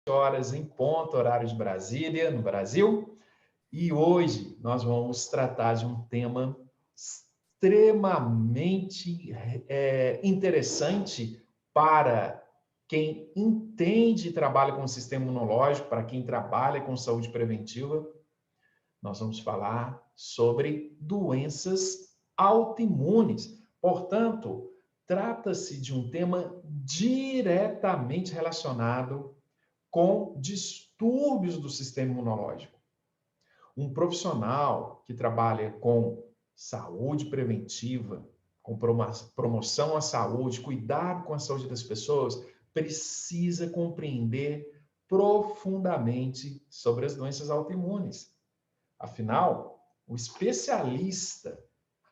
horas em ponto, horário de Brasília, no Brasil. E hoje nós vamos tratar de um tema extremamente interessante para quem entende e trabalha com o sistema imunológico, para quem trabalha com saúde preventiva. Nós vamos falar sobre doenças autoimunes. Portanto, trata-se de um tema diretamente relacionado com distúrbios do sistema imunológico. Um profissional que trabalha com saúde preventiva, com promoção à saúde, cuidado com a saúde das pessoas, precisa compreender profundamente sobre as doenças autoimunes. Afinal, o especialista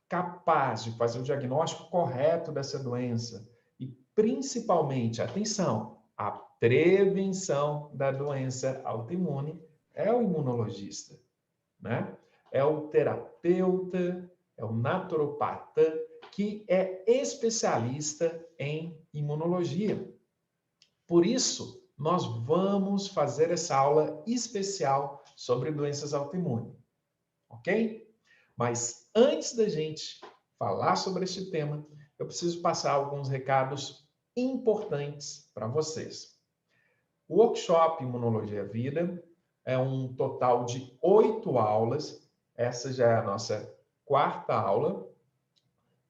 capaz de fazer o diagnóstico correto dessa doença e, principalmente, atenção, a prevenção da doença autoimune é o imunologista, né? É o terapeuta, é o naturopata que é especialista em imunologia. Por isso, nós vamos fazer essa aula especial sobre doenças autoimunes, ok? Mas antes da gente falar sobre este tema, eu preciso passar alguns recados importantes para vocês. O workshop Imunologia Vida é um total de 8 aulas. Essa já é a nossa 4ª aula,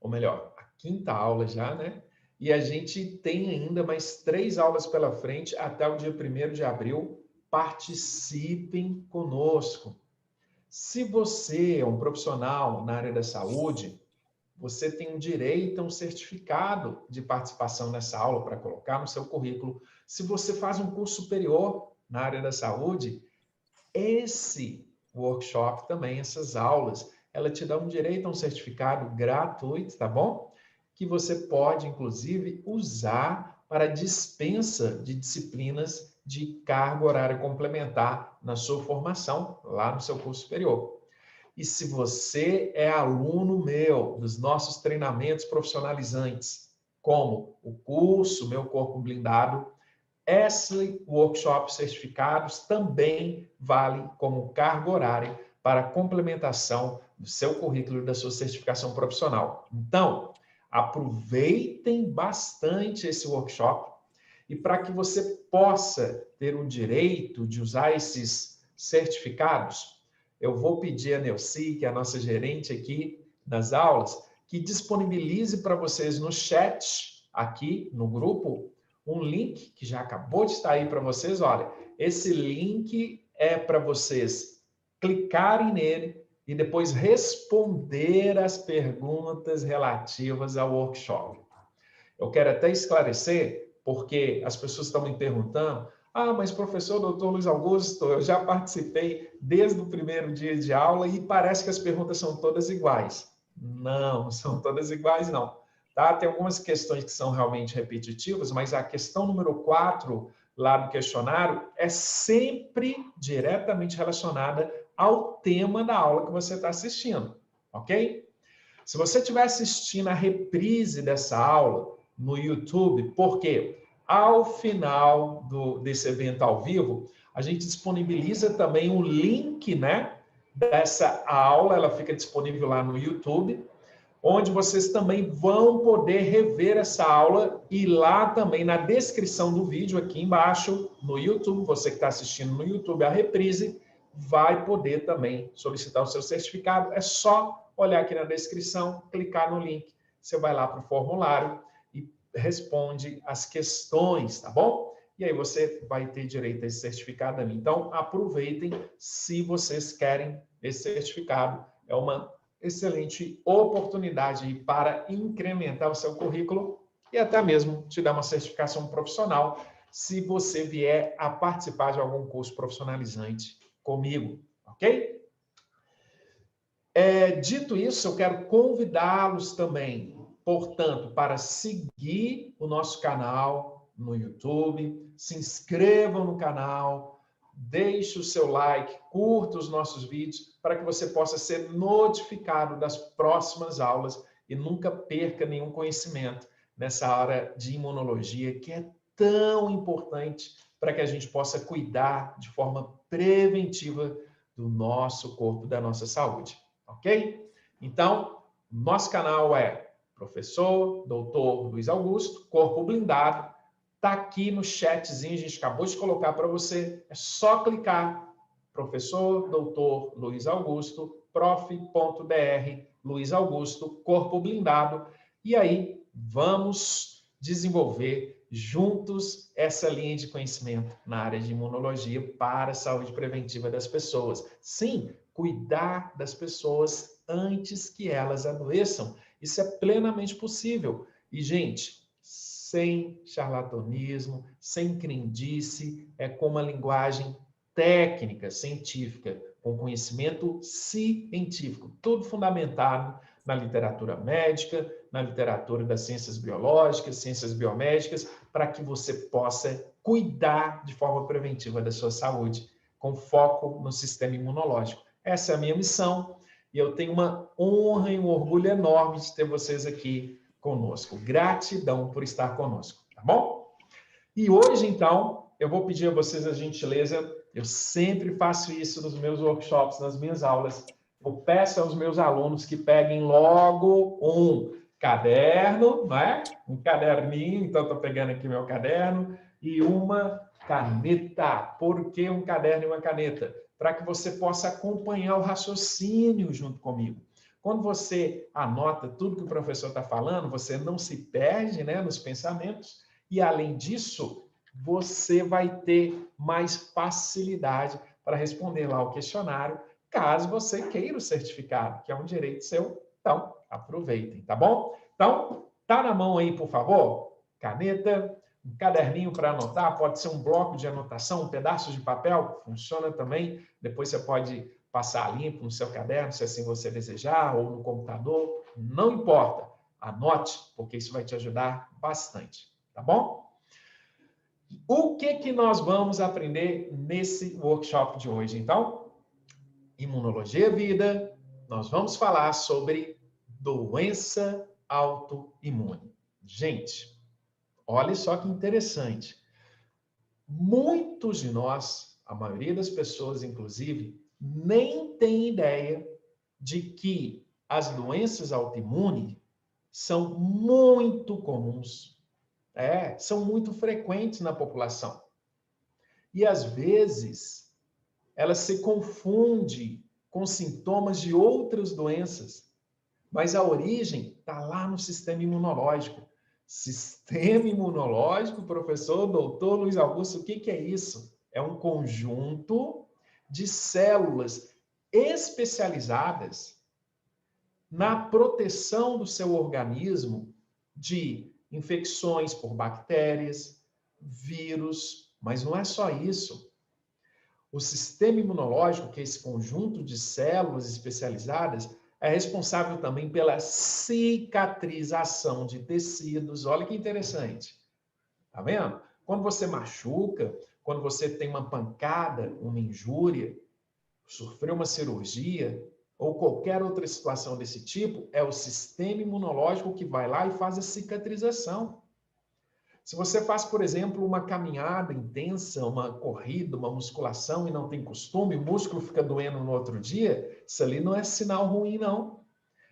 ou melhor, a 5ª aula já, né? E a gente tem ainda mais 3 aulas pela frente até o dia 1º de abril. Participem conosco. Se você é um profissional na área da saúde, você tem um direito a um certificado de participação nessa aula para colocar no seu currículo. Se você faz um curso superior na área da saúde, esse workshop também, essas aulas, ela te dá um direito a um certificado gratuito, tá bom? Que você pode, inclusive, usar para dispensa de disciplinas de carga horária complementar na sua formação, lá no seu curso superior. E se você é aluno meu dos nossos treinamentos profissionalizantes, como o curso Meu Corpo Blindado, esse workshop certificados também vale como carga horária para complementação do seu currículo e da sua certificação profissional. Então, aproveitem bastante esse workshop e para que você possa ter o direito de usar esses certificados, eu vou pedir a Neuci, que é a nossa gerente aqui nas aulas, que disponibilize para vocês no chat, aqui no grupo, um link que já acabou de estar aí para vocês. Olha, esse link é para vocês clicarem nele e depois responder as perguntas relativas ao workshop. Eu quero até esclarecer, porque as pessoas estão me perguntando: ah, mas professor Dr. Luiz Augusto, eu já participei desde o primeiro dia de aula e parece que as perguntas são todas iguais. Não, são todas iguais não. Tá? Tem algumas questões que são realmente repetitivas, mas a questão número 4 lá do questionário é sempre diretamente relacionada ao tema da aula que você está assistindo, ok? Se você estiver assistindo a reprise dessa aula no YouTube, porque ao final desse evento ao vivo, a gente disponibiliza também um link, né, dessa aula, ela fica disponível lá no YouTube, onde vocês também vão poder rever essa aula e lá também na descrição do vídeo, aqui embaixo, no YouTube, você que está assistindo no YouTube a reprise, vai poder também solicitar o seu certificado. É só olhar aqui na descrição, clicar no link, você vai lá para o formulário e responde as questões, tá bom? E aí você vai ter direito a esse certificado ali. Então, aproveitem se vocês querem esse certificado. É uma excelente oportunidade para incrementar o seu currículo e até mesmo te dar uma certificação profissional se você vier a participar de algum curso profissionalizante comigo, ok? Dito isso, eu quero convidá-los também, portanto, para seguir o nosso canal no YouTube, se inscrevam no canal, deixe o seu like, curta os nossos vídeos, para que você possa ser notificado das próximas aulas e nunca perca nenhum conhecimento nessa área de imunologia que é tão importante para que a gente possa cuidar de forma preventiva do nosso corpo, da nossa saúde, ok? Então, nosso canal é Professor Dr. Luiz Augusto, Corpo Blindado. Está aqui no chatzinho, a gente acabou de colocar para você. É só clicar, Professor Dr. Luiz Augusto, prof.br, Luiz Augusto, Corpo Blindado. E aí, vamos desenvolver juntos essa linha de conhecimento na área de imunologia para a saúde preventiva das pessoas. Sim, cuidar das pessoas antes que elas adoeçam. Isso é plenamente possível. E, gente, sem charlatanismo, sem crendice, é com uma linguagem técnica, científica, com conhecimento científico, tudo fundamentado na literatura médica, na literatura das ciências biológicas, ciências biomédicas, para que você possa cuidar de forma preventiva da sua saúde, com foco no sistema imunológico. Essa é a minha missão e eu tenho uma honra e um orgulho enorme de ter vocês aqui conosco. Gratidão por estar conosco, tá bom? E hoje, então, eu vou pedir a vocês a gentileza, eu sempre faço isso nos meus workshops, nas minhas aulas, eu peço aos meus alunos que peguem logo um caderno, não é? Um caderninho, então estou pegando aqui meu caderno, e uma caneta. Por que um caderno e uma caneta? Para que você possa acompanhar o raciocínio junto comigo. Quando você anota tudo que o professor está falando, você não se perde, né, nos pensamentos, e além disso, você vai ter mais facilidade para responder lá o questionário, caso você queira o certificado, que é um direito seu. Então, aproveitem, tá bom? Então, tá na mão aí, por favor? Caneta, um caderninho para anotar, pode ser um bloco de anotação, um pedaço de papel, funciona também. Depois você pode passar limpo no seu caderno, se assim você desejar, ou no computador, não importa. Anote, porque isso vai te ajudar bastante, tá bom? O que nós vamos aprender nesse workshop de hoje, então? Imunologia Vida, nós vamos falar sobre doença autoimune. Gente, olha só que interessante. Muitos de nós, a maioria das pessoas, inclusive, nem tem ideia de que as doenças autoimunes são muito comuns, são muito frequentes na população. E, às vezes, ela se confunde com sintomas de outras doenças, mas a origem está lá no sistema imunológico. Sistema imunológico, professor doutor Luiz Augusto, o que é isso? É um conjunto de células especializadas na proteção do seu organismo de infecções por bactérias, vírus, mas não é só isso. O sistema imunológico, que é esse conjunto de células especializadas, é responsável também pela cicatrização de tecidos. Olha que interessante. Tá vendo? Quando você machuca, quando você tem uma pancada, uma injúria, sofreu uma cirurgia ou qualquer outra situação desse tipo, é o sistema imunológico que vai lá e faz a cicatrização. Se você faz, por exemplo, uma caminhada intensa, uma corrida, uma musculação e não tem costume, o músculo fica doendo no outro dia, isso ali não é sinal ruim, não.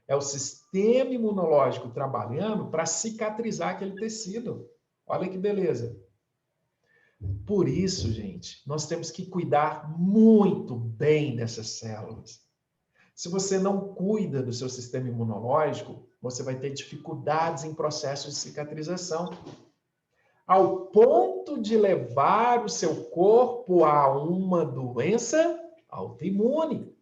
É o sistema imunológico trabalhando para cicatrizar aquele tecido. Olha que beleza. Por isso, gente, nós temos que cuidar muito bem dessas células. Se você não cuida do seu sistema imunológico, você vai ter dificuldades em processos de cicatrização, ao ponto de levar o seu corpo a uma doença autoimune,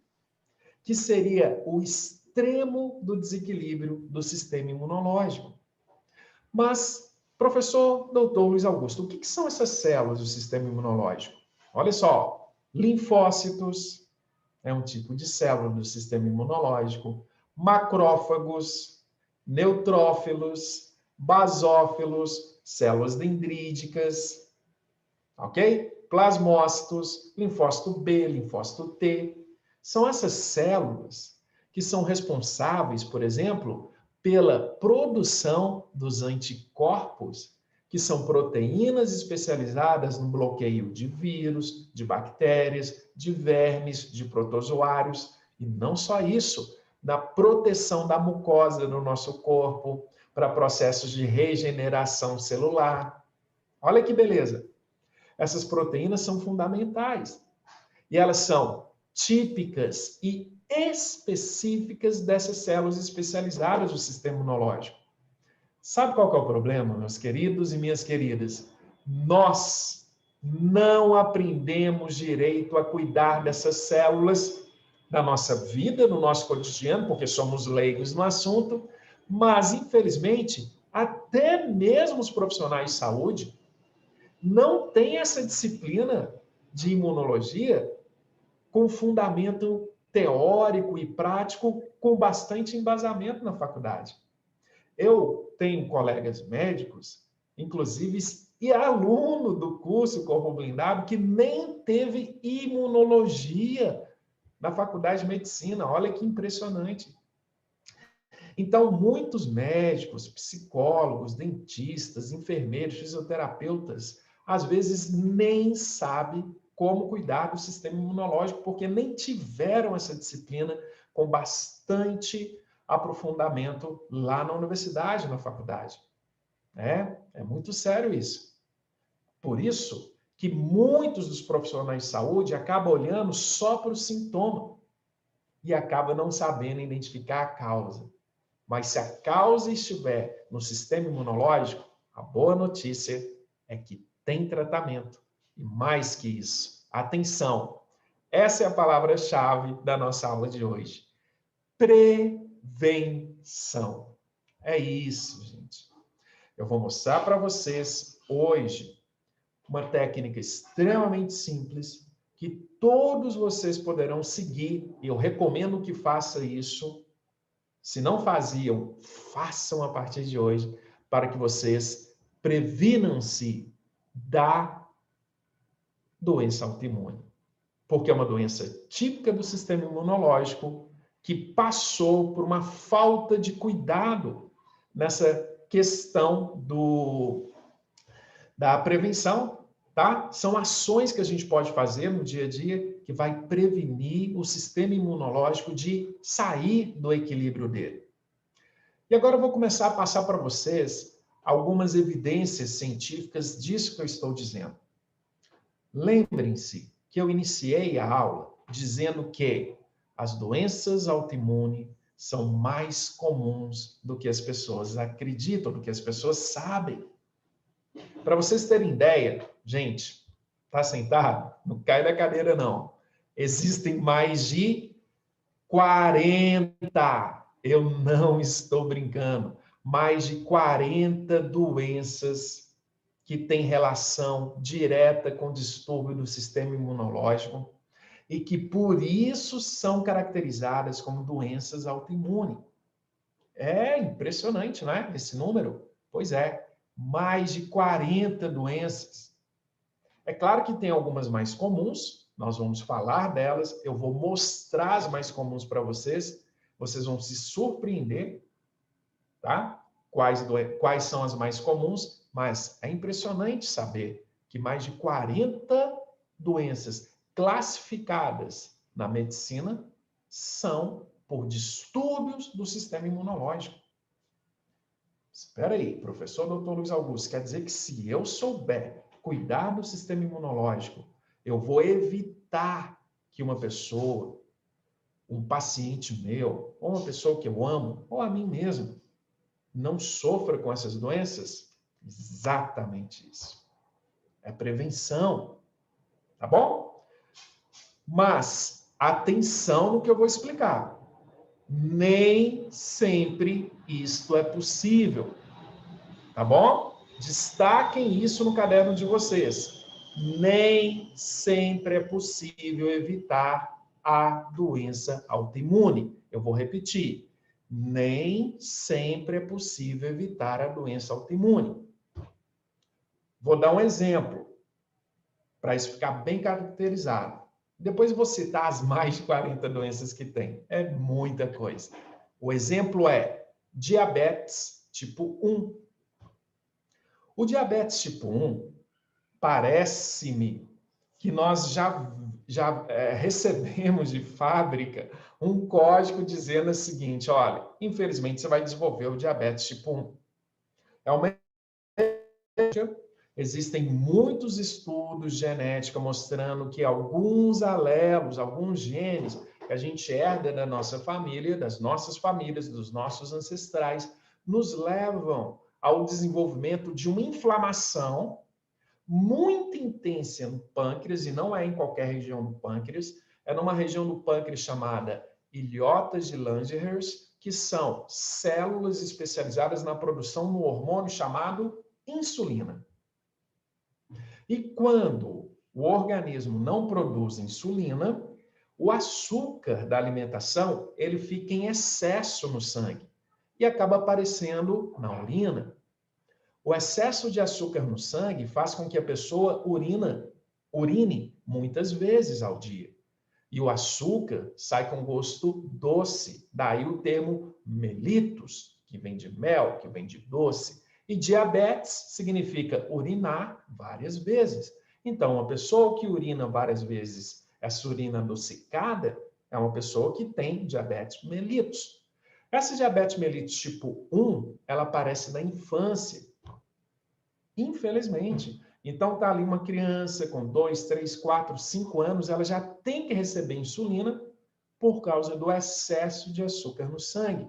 que seria o extremo do desequilíbrio do sistema imunológico. Mas, professor doutor Luiz Augusto, o que são essas células do sistema imunológico? Olha só, linfócitos é um tipo de célula do sistema imunológico, macrófagos, neutrófilos, basófilos, células dendríticas, ok? Plasmócitos, linfócito B, linfócito T. São essas células que são responsáveis, por exemplo, pela produção dos anticorpos que são proteínas especializadas no bloqueio de vírus, de bactérias, de vermes, de protozoários, e não só isso, na proteção da mucosa no nosso corpo, para processos de regeneração celular. Olha que beleza! Essas proteínas são fundamentais. E elas são típicas e específicas dessas células especializadas do sistema imunológico. Sabe qual que é o problema, meus queridos e minhas queridas? Nós não aprendemos direito a cuidar dessas células na nossa vida, no nosso cotidiano, porque somos leigos no assunto, mas, infelizmente, até mesmo os profissionais de saúde não têm essa disciplina de imunologia com fundamento teórico e prático, com bastante embasamento na faculdade. Eu tenho colegas médicos, inclusive e aluno do curso Corpo Blindado, que nem teve imunologia na faculdade de medicina. Olha que impressionante. Então, muitos médicos, psicólogos, dentistas, enfermeiros, fisioterapeutas, às vezes nem sabem como cuidar do sistema imunológico, porque nem tiveram essa disciplina com bastante aprofundamento lá na universidade, na faculdade. É muito sério isso. Por isso que muitos dos profissionais de saúde acabam olhando só para o sintoma e acabam não sabendo identificar a causa. Mas se a causa estiver no sistema imunológico, a boa notícia é que tem tratamento. E mais que isso, atenção, essa é a palavra-chave da nossa aula de hoje. Prevenção. É isso, gente. Eu vou mostrar para vocês hoje uma técnica extremamente simples que todos vocês poderão seguir. Eu recomendo que faça isso. Se não faziam, façam a partir de hoje para que vocês previnam-se da doença autoimune. Porque é uma doença típica do sistema imunológico que passou por uma falta de cuidado nessa questão da prevenção, tá? São ações que a gente pode fazer no dia a dia que vai prevenir o sistema imunológico de sair do equilíbrio dele. E agora eu vou começar a passar para vocês algumas evidências científicas disso que eu estou dizendo. Lembrem-se que eu iniciei a aula dizendo que as doenças autoimunes são mais comuns do que as pessoas acreditam, do que as pessoas sabem. Para vocês terem ideia, gente, tá sentado? Não cai da cadeira, não. Existem mais de 40, eu não estou brincando, mais de 40 doenças que têm relação direta com distúrbio do sistema imunológico e que, por isso, são caracterizadas como doenças autoimunes. É impressionante, não é? Esse número? Pois é, mais de 40 doenças. É claro que tem algumas mais comuns, nós vamos falar delas, eu vou mostrar as mais comuns para vocês, vocês vão se surpreender, tá? Quais são as mais comuns, mas é impressionante saber que mais de 40 doenças classificadas na medicina são por distúrbios do sistema imunológico. Espera aí, professor Dr. Luiz Augusto, quer dizer que se eu souber cuidar do sistema imunológico, eu vou evitar que uma pessoa, um paciente meu, ou uma pessoa que eu amo, ou a mim mesmo, não sofra com essas doenças? Exatamente isso. É prevenção, tá bom? Mas, atenção no que eu vou explicar. Nem sempre isto é possível, tá bom? Destaquem isso no caderno de vocês. Nem sempre é possível evitar a doença autoimune. Eu vou repetir. Nem sempre é possível evitar a doença autoimune. Vou dar um exemplo para isso ficar bem caracterizado. Depois eu vou citar as mais de 40 doenças que tem. É muita coisa. O exemplo é diabetes tipo 1. O diabetes tipo 1, parece-me que nós já recebemos de fábrica um código dizendo o seguinte, olha, infelizmente você vai desenvolver o diabetes tipo 1. É uma Existem muitos estudos de genética mostrando que alguns alelos, alguns genes que a gente herda da nossa família, das nossas famílias, dos nossos ancestrais, nos levam ao desenvolvimento de uma inflamação muito intensa no pâncreas, e não é em qualquer região do pâncreas, é numa região do pâncreas chamada ilhotas de Langerhans, que são células especializadas na produção do hormônio chamado insulina. E quando o organismo não produz insulina, o açúcar da alimentação ele fica em excesso no sangue e acaba aparecendo na urina. O excesso de açúcar no sangue faz com que a pessoa urine muitas vezes ao dia. E o açúcar sai com gosto doce, daí o termo mellitus, que vem de mel, que vem de doce. E diabetes significa urinar várias vezes. Então, uma pessoa que urina várias vezes, essa urina adocicada, é uma pessoa que tem diabetes mellitus. Essa diabetes mellitus tipo 1, ela aparece na infância. Infelizmente. Então, tá ali uma criança com 2, 3, 4, 5 anos, ela já tem que receber insulina por causa do excesso de açúcar no sangue.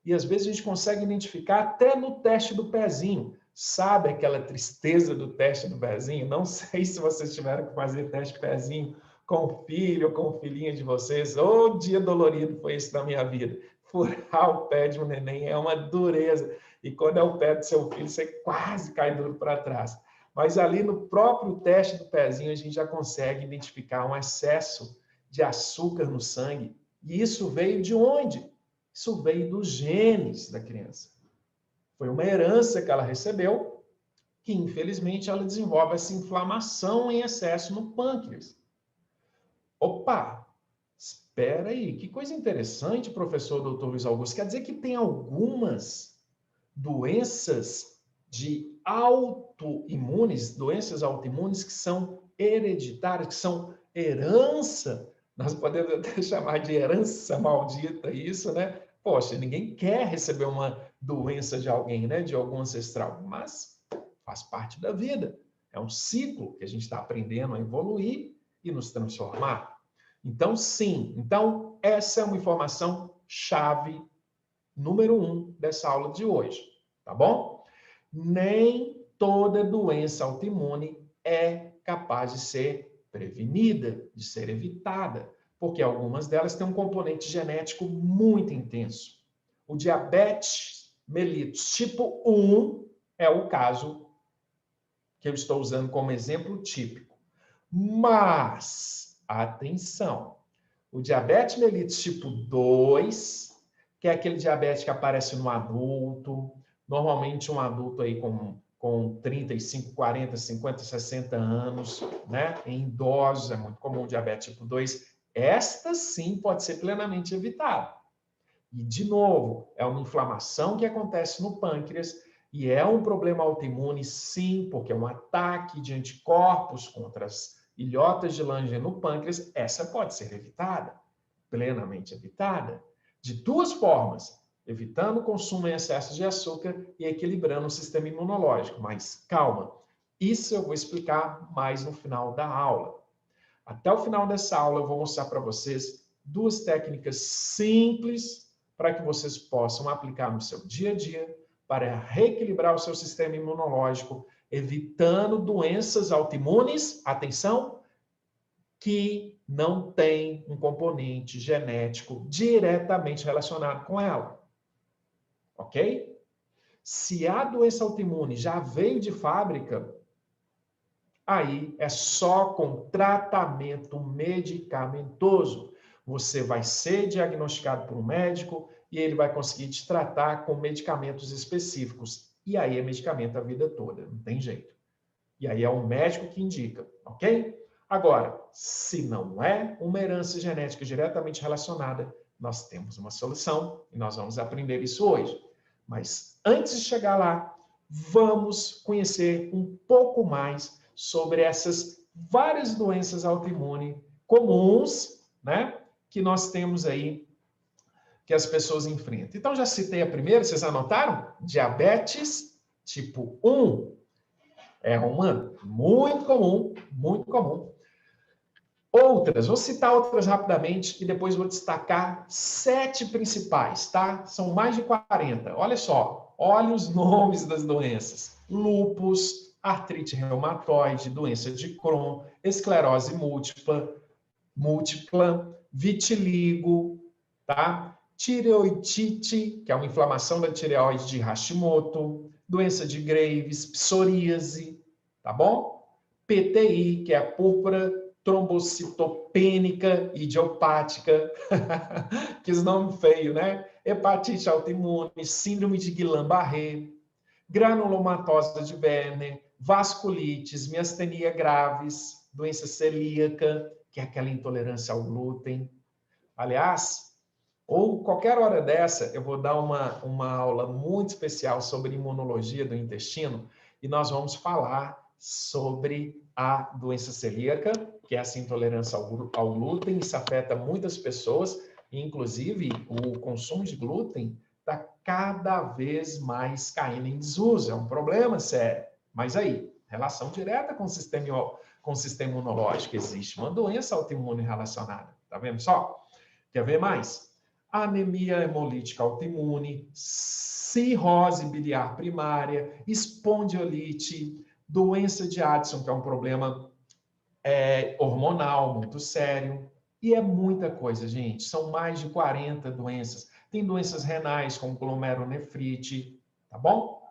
E às vezes a gente consegue identificar até no teste do pezinho. Sabe aquela tristeza do teste do pezinho? Não sei se vocês tiveram que fazer teste do pezinho com o filho ou com o filhinho de vocês. Ô, dia dolorido foi esse da minha vida. Furar o pé de um neném é uma dureza. E quando é o pé do seu filho, você quase cai duro para trás. Mas ali no próprio teste do pezinho, a gente já consegue identificar um excesso de açúcar no sangue. E isso veio de onde? Isso veio dos genes da criança. Foi uma herança que ela recebeu, que infelizmente ela desenvolve essa inflamação em excesso no pâncreas. Opa! Espera aí, que coisa interessante, professor Dr. Luiz Augusto. Quer dizer que tem algumas doenças de autoimunes, doenças autoimunes que são hereditárias, que são herança. Nós podemos até chamar de herança maldita isso, né? Poxa, ninguém quer receber uma doença de alguém, né? De algum ancestral, mas faz parte da vida. É um ciclo que a gente está aprendendo a evoluir e nos transformar. Então, sim. Então, essa é uma informação chave número 1 dessa aula de hoje, tá bom? Nem toda doença autoimune é capaz de ser prevenida, de ser evitada, porque algumas delas têm um componente genético muito intenso. O diabetes mellitus tipo 1 é o caso que eu estou usando como exemplo típico. Mas, atenção, o diabetes mellitus tipo 2, que é aquele diabetes que aparece no adulto, normalmente um adulto aí com 35, 40, 50, 60 anos, né? Em idosos, é muito comum o diabetes tipo 2. Esta sim pode ser plenamente evitada. E, de novo, é uma inflamação que acontece no pâncreas e é um problema autoimune, sim, porque é um ataque de anticorpos contra as ilhotas de Langerhans no pâncreas. Essa pode ser evitada, plenamente evitada, de duas formas, evitando o consumo em excesso de açúcar e equilibrando o sistema imunológico. Mas calma, isso eu vou explicar mais no final da aula. Até o final dessa aula eu vou mostrar para vocês duas técnicas simples para que vocês possam aplicar no seu dia a dia para reequilibrar o seu sistema imunológico, evitando doenças autoimunes, atenção, que não tem um componente genético diretamente relacionado com ela. Ok? Se a doença autoimune já veio de fábrica, aí é só com tratamento medicamentoso. Você vai ser diagnosticado por um médico e ele vai conseguir te tratar com medicamentos específicos. E aí é medicamento a vida toda, não tem jeito. E aí é o médico que indica, ok? Agora, se não é uma herança genética diretamente relacionada, nós temos uma solução e nós vamos aprender isso hoje. Mas antes de chegar lá, vamos conhecer um pouco mais sobre essas várias doenças autoimunes comuns, né, que nós temos aí, que as pessoas enfrentam. Então, já citei a primeira, vocês anotaram? Diabetes tipo 1. É uma muito comum, muito comum. Outras, vou citar outras rapidamente e depois vou destacar 7 principais, tá? São mais de 40. Olha só, olha os nomes das doenças. Lúpus, artrite reumatoide, doença de Crohn, esclerose múltipla, vitiligo, tá? Tireoidite, que é uma inflamação da tireoide de Hashimoto, doença de Graves, psoríase, tá bom? PTI, que é a púrpura trombocitopênica idiopática, que nome feio, né? Hepatite autoimune, síndrome de Guillain-Barré, granulomatosa de Werner, vasculites, miastenia graves, doença celíaca, que é aquela intolerância ao glúten. Aliás, ou qualquer hora dessa, eu vou dar uma aula muito especial sobre imunologia do intestino e nós vamos falar sobre a doença celíaca, que é essa intolerância ao glúten. Isso afeta muitas pessoas, inclusive o consumo de glúten está cada vez mais caindo em desuso. É um problema sério. Mas aí, relação direta com o sistema imunológico. Existe uma doença autoimune relacionada. Tá vendo só? Quer ver mais? Anemia hemolítica autoimune, cirrose biliar primária, espondiolite, doença de Addison, que é um problema hormonal muito sério. E é muita coisa, gente. São mais de 40 doenças. Tem doenças renais, como glomerulonefrite, tá bom?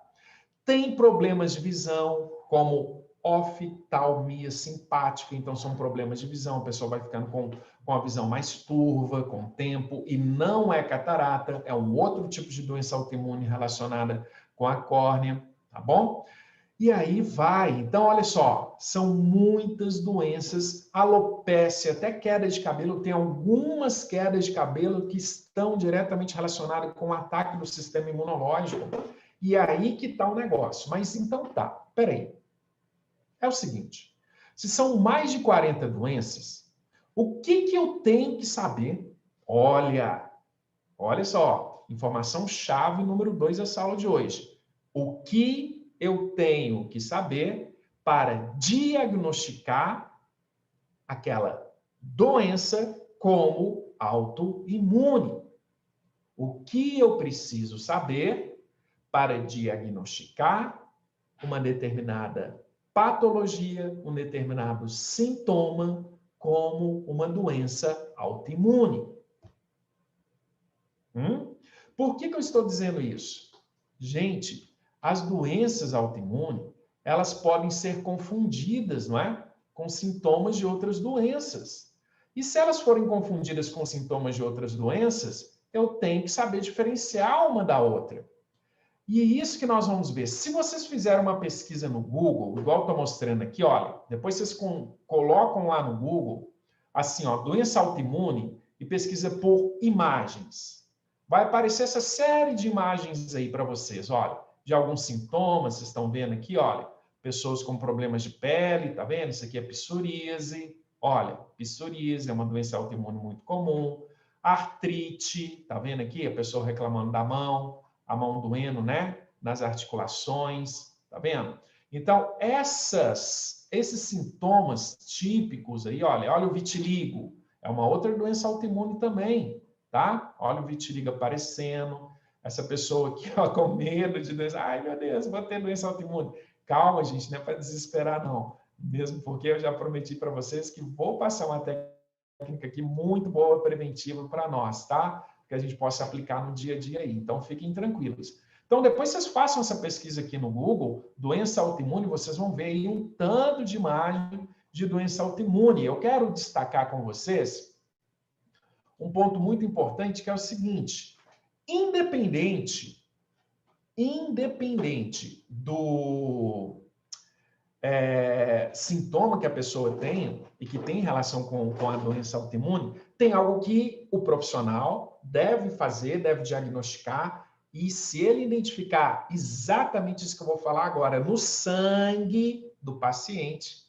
Tem problemas de visão, como oftalmia simpática, então são problemas de visão, a pessoa vai ficando com a visão mais turva, com o tempo, e não é catarata, é um outro tipo de doença autoimune relacionada com a córnea, tá bom? E aí vai. Então, olha só, são muitas doenças, alopécia, até queda de cabelo, tem algumas quedas de cabelo que estão diretamente relacionadas com o ataque do sistema imunológico. E aí que está o negócio. Mas então tá, peraí. É o seguinte, se são mais de 40 doenças, o que eu tenho que saber? Olha só, informação chave número 2 da aula de hoje. O que eu tenho que saber para diagnosticar aquela doença como autoimune? O que eu preciso saber para diagnosticar uma determinada patologia, um determinado sintoma como uma doença autoimune? Por que eu estou dizendo isso? Gente, as doenças autoimunes, elas podem ser confundidas, não é? Com sintomas de outras doenças. E se elas forem confundidas com sintomas de outras doenças, eu tenho que saber diferenciar uma da outra. E é isso que nós vamos ver. Se vocês fizerem uma pesquisa no Google, igual estou mostrando aqui, olha, depois vocês colocam lá no Google, assim, ó, doença autoimune e pesquisa por imagens. Vai aparecer essa série de imagens aí para vocês, olha, de alguns sintomas, vocês estão vendo aqui, olha, pessoas com problemas de pele, tá vendo? Isso aqui é psoríase, olha, psoríase é uma doença autoimune muito comum, artrite, tá vendo aqui? A pessoa reclamando da mão, a mão doendo, né? Nas articulações, tá vendo? Então, esses sintomas típicos aí, olha o vitiligo, é uma outra doença autoimune também, tá? Olha o vitiligo aparecendo, essa pessoa aqui, ó, com medo de doença, ai meu Deus, vou ter doença autoimune. Calma, gente, não é para desesperar, não. Mesmo porque eu já prometi para vocês que vou passar uma técnica aqui muito boa, preventiva para nós, tá? Que a gente possa aplicar no dia a dia aí. Então, fiquem tranquilos. Então, depois vocês façam essa pesquisa aqui no Google, doença autoimune, vocês vão ver aí um tanto de imagem de doença autoimune. Eu quero destacar com vocês um ponto muito importante, que é o seguinte: independente do sintoma que a pessoa tem e que tem relação com a doença autoimune, tem algo que o profissional deve fazer, deve diagnosticar E se ele identificar exatamente isso que eu vou falar agora no sangue do paciente,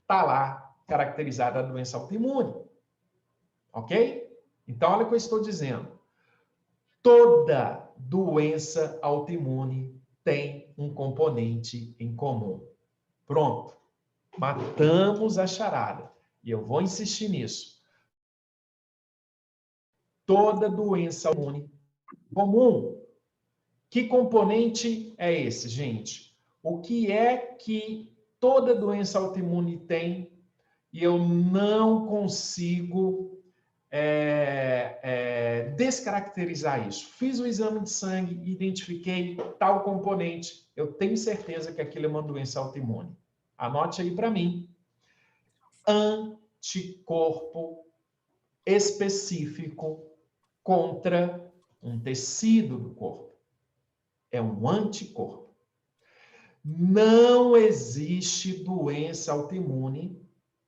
está lá caracterizada a doença autoimune. Ok? Então, olha o que eu estou dizendo. Toda doença autoimune tem um componente em comum. Pronto. Matamos a charada. E eu vou insistir nisso. Toda doença autoimune comum. Que componente é esse, gente? O que é que toda doença autoimune tem e eu não consigo descaracterizar isso? Fiz o exame de sangue, identifiquei tal componente, eu tenho certeza que aquilo é uma doença autoimune. Anote aí para mim. Anticorpo específico contra um tecido do corpo. É um anticorpo. Não existe doença autoimune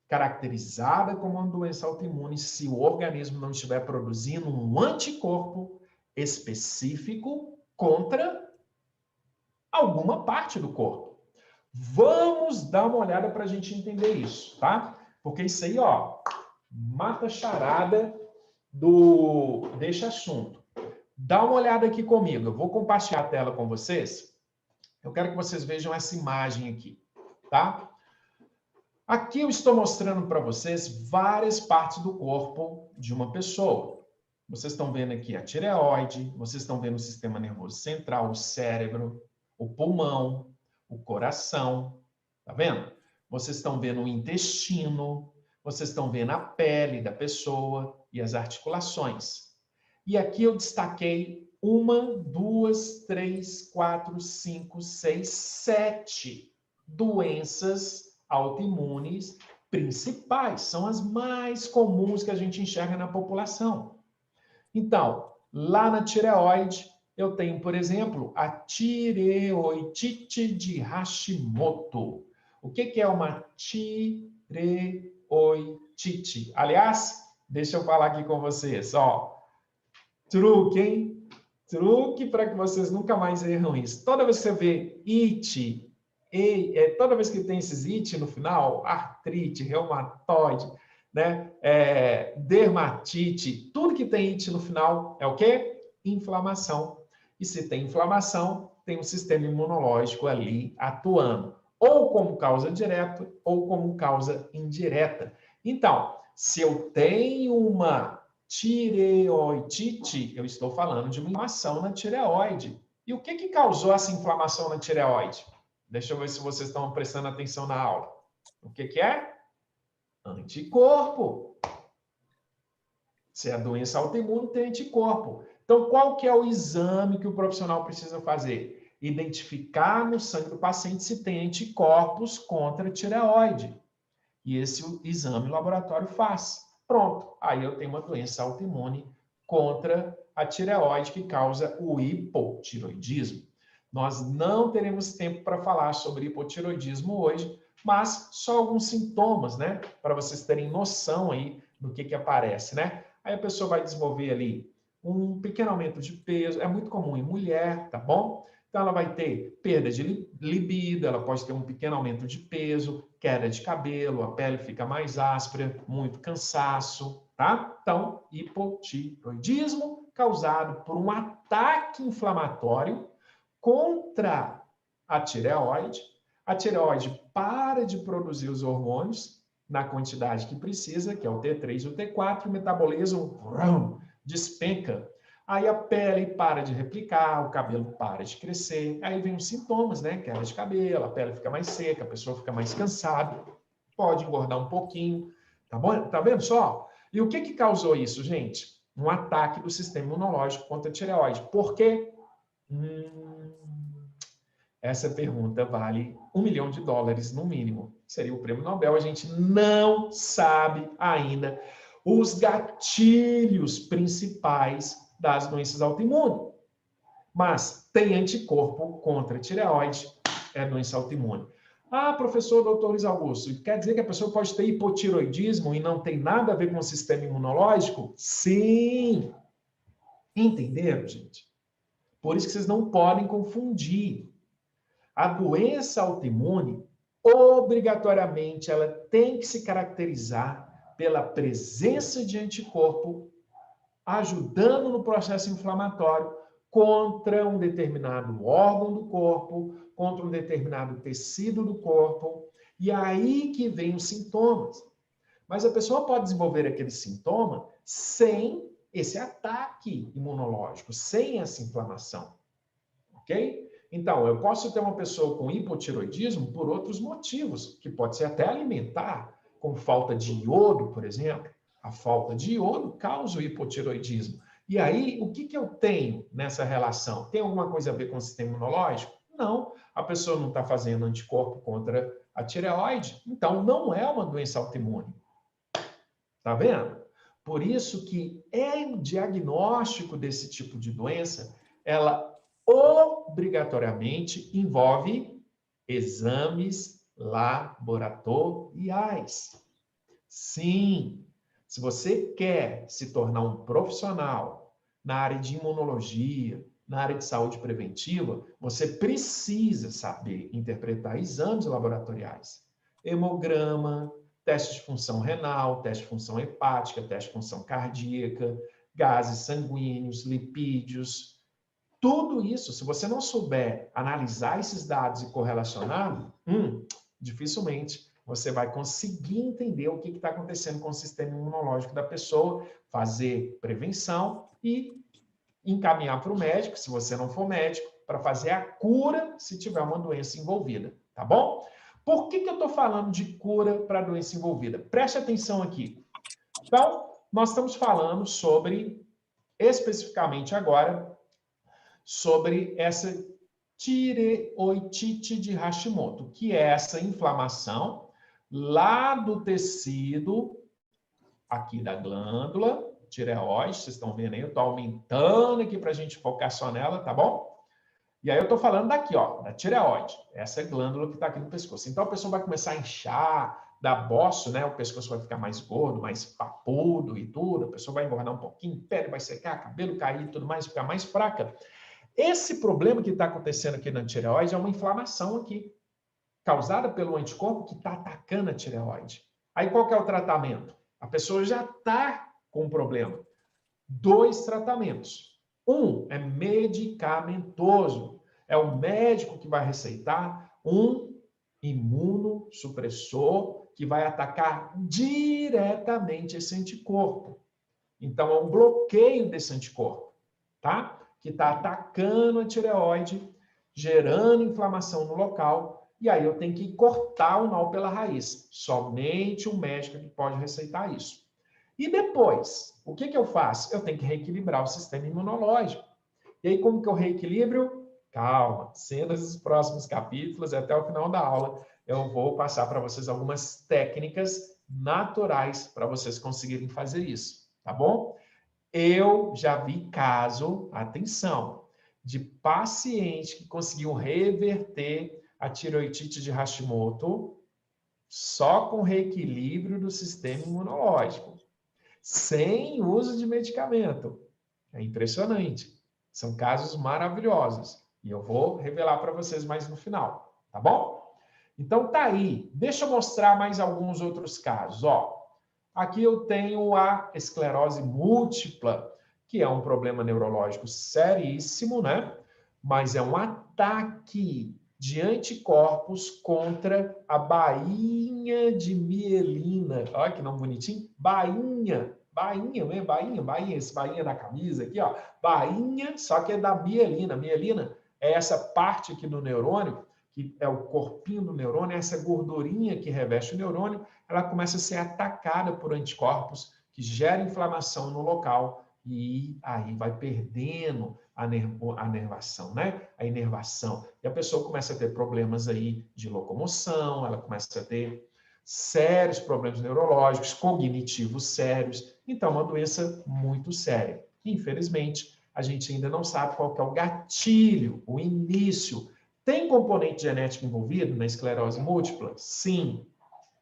caracterizada como uma doença autoimune se o organismo não estiver produzindo um anticorpo específico contra alguma parte do corpo. Vamos dar uma olhada para a gente entender isso, tá? Porque isso aí, ó, mata a charada desse assunto. Dá uma olhada aqui comigo. Eu vou compartilhar a tela com vocês. Eu quero que vocês vejam essa imagem aqui, tá? Aqui eu estou mostrando para vocês várias partes do corpo de uma pessoa. Vocês estão vendo aqui a tireoide, vocês estão vendo o sistema nervoso central, o cérebro, o pulmão, o coração, tá vendo? Vocês estão vendo o intestino, vocês estão vendo a pele da pessoa e as articulações. E aqui eu destaquei 1, 2, 3, 4, 5, 6, 7 doenças autoimunes principais. São as mais comuns que a gente enxerga na população. Então, lá na tireoide, eu tenho, por exemplo, a tireoitite de Hashimoto. O que é uma tireoitite? Aliás, deixa eu falar aqui com vocês, ó. Truque, hein? Truque para que vocês nunca mais erram isso. Toda vez que você vê it, toda vez que tem esses it no final, artrite, reumatoide, né? Dermatite, tudo que tem it no final é o quê? Inflamação. E se tem inflamação, tem um sistema imunológico ali atuando, ou como causa direta ou como causa indireta. Então, se eu tenho uma tireoitite, eu estou falando de uma inflamação na tireoide. E o que causou essa inflamação na tireoide? Deixa eu ver se vocês estão prestando atenção na aula. O que é? Anticorpo. Se é doença autoimune, tem anticorpo. Então, qual que é o exame que o profissional precisa fazer? Identificar no sangue do paciente se tem anticorpos contra a tireoide. E esse exame o laboratório faz. Pronto, aí eu tenho uma doença autoimune contra a tireoide que causa o hipotiroidismo. Nós não teremos tempo para falar sobre hipotiroidismo hoje, mas só alguns sintomas, né? Para vocês terem noção aí do que aparece, né? Aí a pessoa vai desenvolver ali um pequeno aumento de peso, é muito comum em mulher, tá bom? Então, ela vai ter perda de libido, ela pode ter um pequeno aumento de peso, queda de cabelo, a pele fica mais áspera, muito cansaço, tá? Então, hipotiroidismo causado por um ataque inflamatório contra a tireoide para de produzir os hormônios na quantidade que precisa, que é o T3 e o T4, e o metabolismo despenca. Aí a pele para de replicar, o cabelo para de crescer, aí vem os sintomas, né? Queda de cabelo, a pele fica mais seca, a pessoa fica mais cansada, pode engordar um pouquinho, tá bom? Tá vendo só? E o que causou isso, gente? Um ataque do sistema imunológico contra a tireoide. Por quê? Essa pergunta vale $1 milhão no mínimo. Seria o prêmio Nobel. A gente não sabe ainda os gatilhos principais das doenças autoimunes. Mas tem anticorpo contra a tireoide, é doença autoimune. Ah, professor doutor Luiz Augusto, quer dizer que a pessoa pode ter hipotiroidismo e não tem nada a ver com o sistema imunológico? Sim! Entenderam, gente? Por isso que vocês não podem confundir. A doença autoimune, obrigatoriamente, ela tem que se caracterizar pela presença de anticorpo ajudando no processo inflamatório contra um determinado órgão do corpo, contra um determinado tecido do corpo, e aí que vem os sintomas. Mas a pessoa pode desenvolver aquele sintoma sem esse ataque imunológico, sem essa inflamação, ok? Então, eu posso ter uma pessoa com hipotiroidismo por outros motivos, que pode ser até alimentar, com falta de iodo, por exemplo. A falta de iodo causa o hipotiroidismo. E aí, o que eu tenho nessa relação? Tem alguma coisa a ver com o sistema imunológico? Não. A pessoa não está fazendo anticorpo contra a tireoide, então não é uma doença autoimune. Tá vendo? Por isso que o diagnóstico desse tipo de doença, ela obrigatoriamente envolve exames laboratoriais. Sim, se você quer se tornar um profissional na área de imunologia, na área de saúde preventiva, você precisa saber interpretar exames laboratoriais. Hemograma, teste de função renal, teste de função hepática, teste de função cardíaca, gases sanguíneos, lipídios. Tudo isso, se você não souber analisar esses dados e correlacionar, dificilmente você vai conseguir entender o que está acontecendo com o sistema imunológico da pessoa, fazer prevenção e encaminhar para o médico, se você não for médico, para fazer a cura se tiver uma doença envolvida, tá bom? Por que eu estou falando de cura para a doença envolvida? Preste atenção aqui. Então, nós estamos falando sobre, especificamente agora, sobre essa tireoitite de Hashimoto, que é essa inflamação lá do tecido aqui da glândula tireoide. Vocês estão vendo aí, eu estou aumentando aqui para a gente focar só nela, tá bom? E aí eu estou falando daqui, ó, da tireoide, essa glândula que está aqui no pescoço. Então a pessoa vai começar a inchar, dar boço, né? O pescoço vai ficar mais gordo, mais papudo e tudo. A pessoa vai engordar um pouquinho, pele vai secar, cabelo cair e tudo mais, ficar mais fraca. Esse problema que está acontecendo aqui na tireoide é uma inflamação aqui, causada pelo anticorpo que está atacando a tireoide. Aí qual que é o tratamento? A pessoa já está com um problema. 2 tratamentos. Um é medicamentoso. É o médico que vai receitar um imunossupressor que vai atacar diretamente esse anticorpo. Então, é um bloqueio desse anticorpo, tá? Que está atacando a tireoide, gerando inflamação no local, e aí eu tenho que cortar o nó pela raiz. Somente o médico que pode receitar isso. E depois, o que eu faço? Eu tenho que reequilibrar o sistema imunológico. E aí, como que eu reequilibro? Calma, cenas dos próximos capítulos, até o final da aula, eu vou passar para vocês algumas técnicas naturais para vocês conseguirem fazer isso, tá bom? Eu já vi caso, atenção, de paciente que conseguiu reverter a tireoitite de Hashimoto só com reequilíbrio do sistema imunológico, sem uso de medicamento. É impressionante. São casos maravilhosos. E eu vou revelar para vocês mais no final, tá bom? Então tá aí. Deixa eu mostrar mais alguns outros casos. Ó, aqui eu tenho a esclerose múltipla, que é um problema neurológico seríssimo, né? Mas é um ataque de anticorpos contra a bainha de mielina. Olha que nome bonitinho. Bainha, né? Bainha, esse bainha da camisa aqui, ó. Bainha, só que é da mielina. Mielina é essa parte aqui do neurônio, que é o corpinho do neurônio, essa gordurinha que reveste o neurônio, ela começa a ser atacada por anticorpos que geram inflamação no local e aí vai perdendo a nervação, né? A inervação. E a pessoa começa a ter problemas aí de locomoção, ela começa a ter sérios problemas neurológicos, cognitivos sérios. Então, é uma doença muito séria. Infelizmente, a gente ainda não sabe qual que é o gatilho, o início. Tem componente genético envolvido na esclerose múltipla? Sim.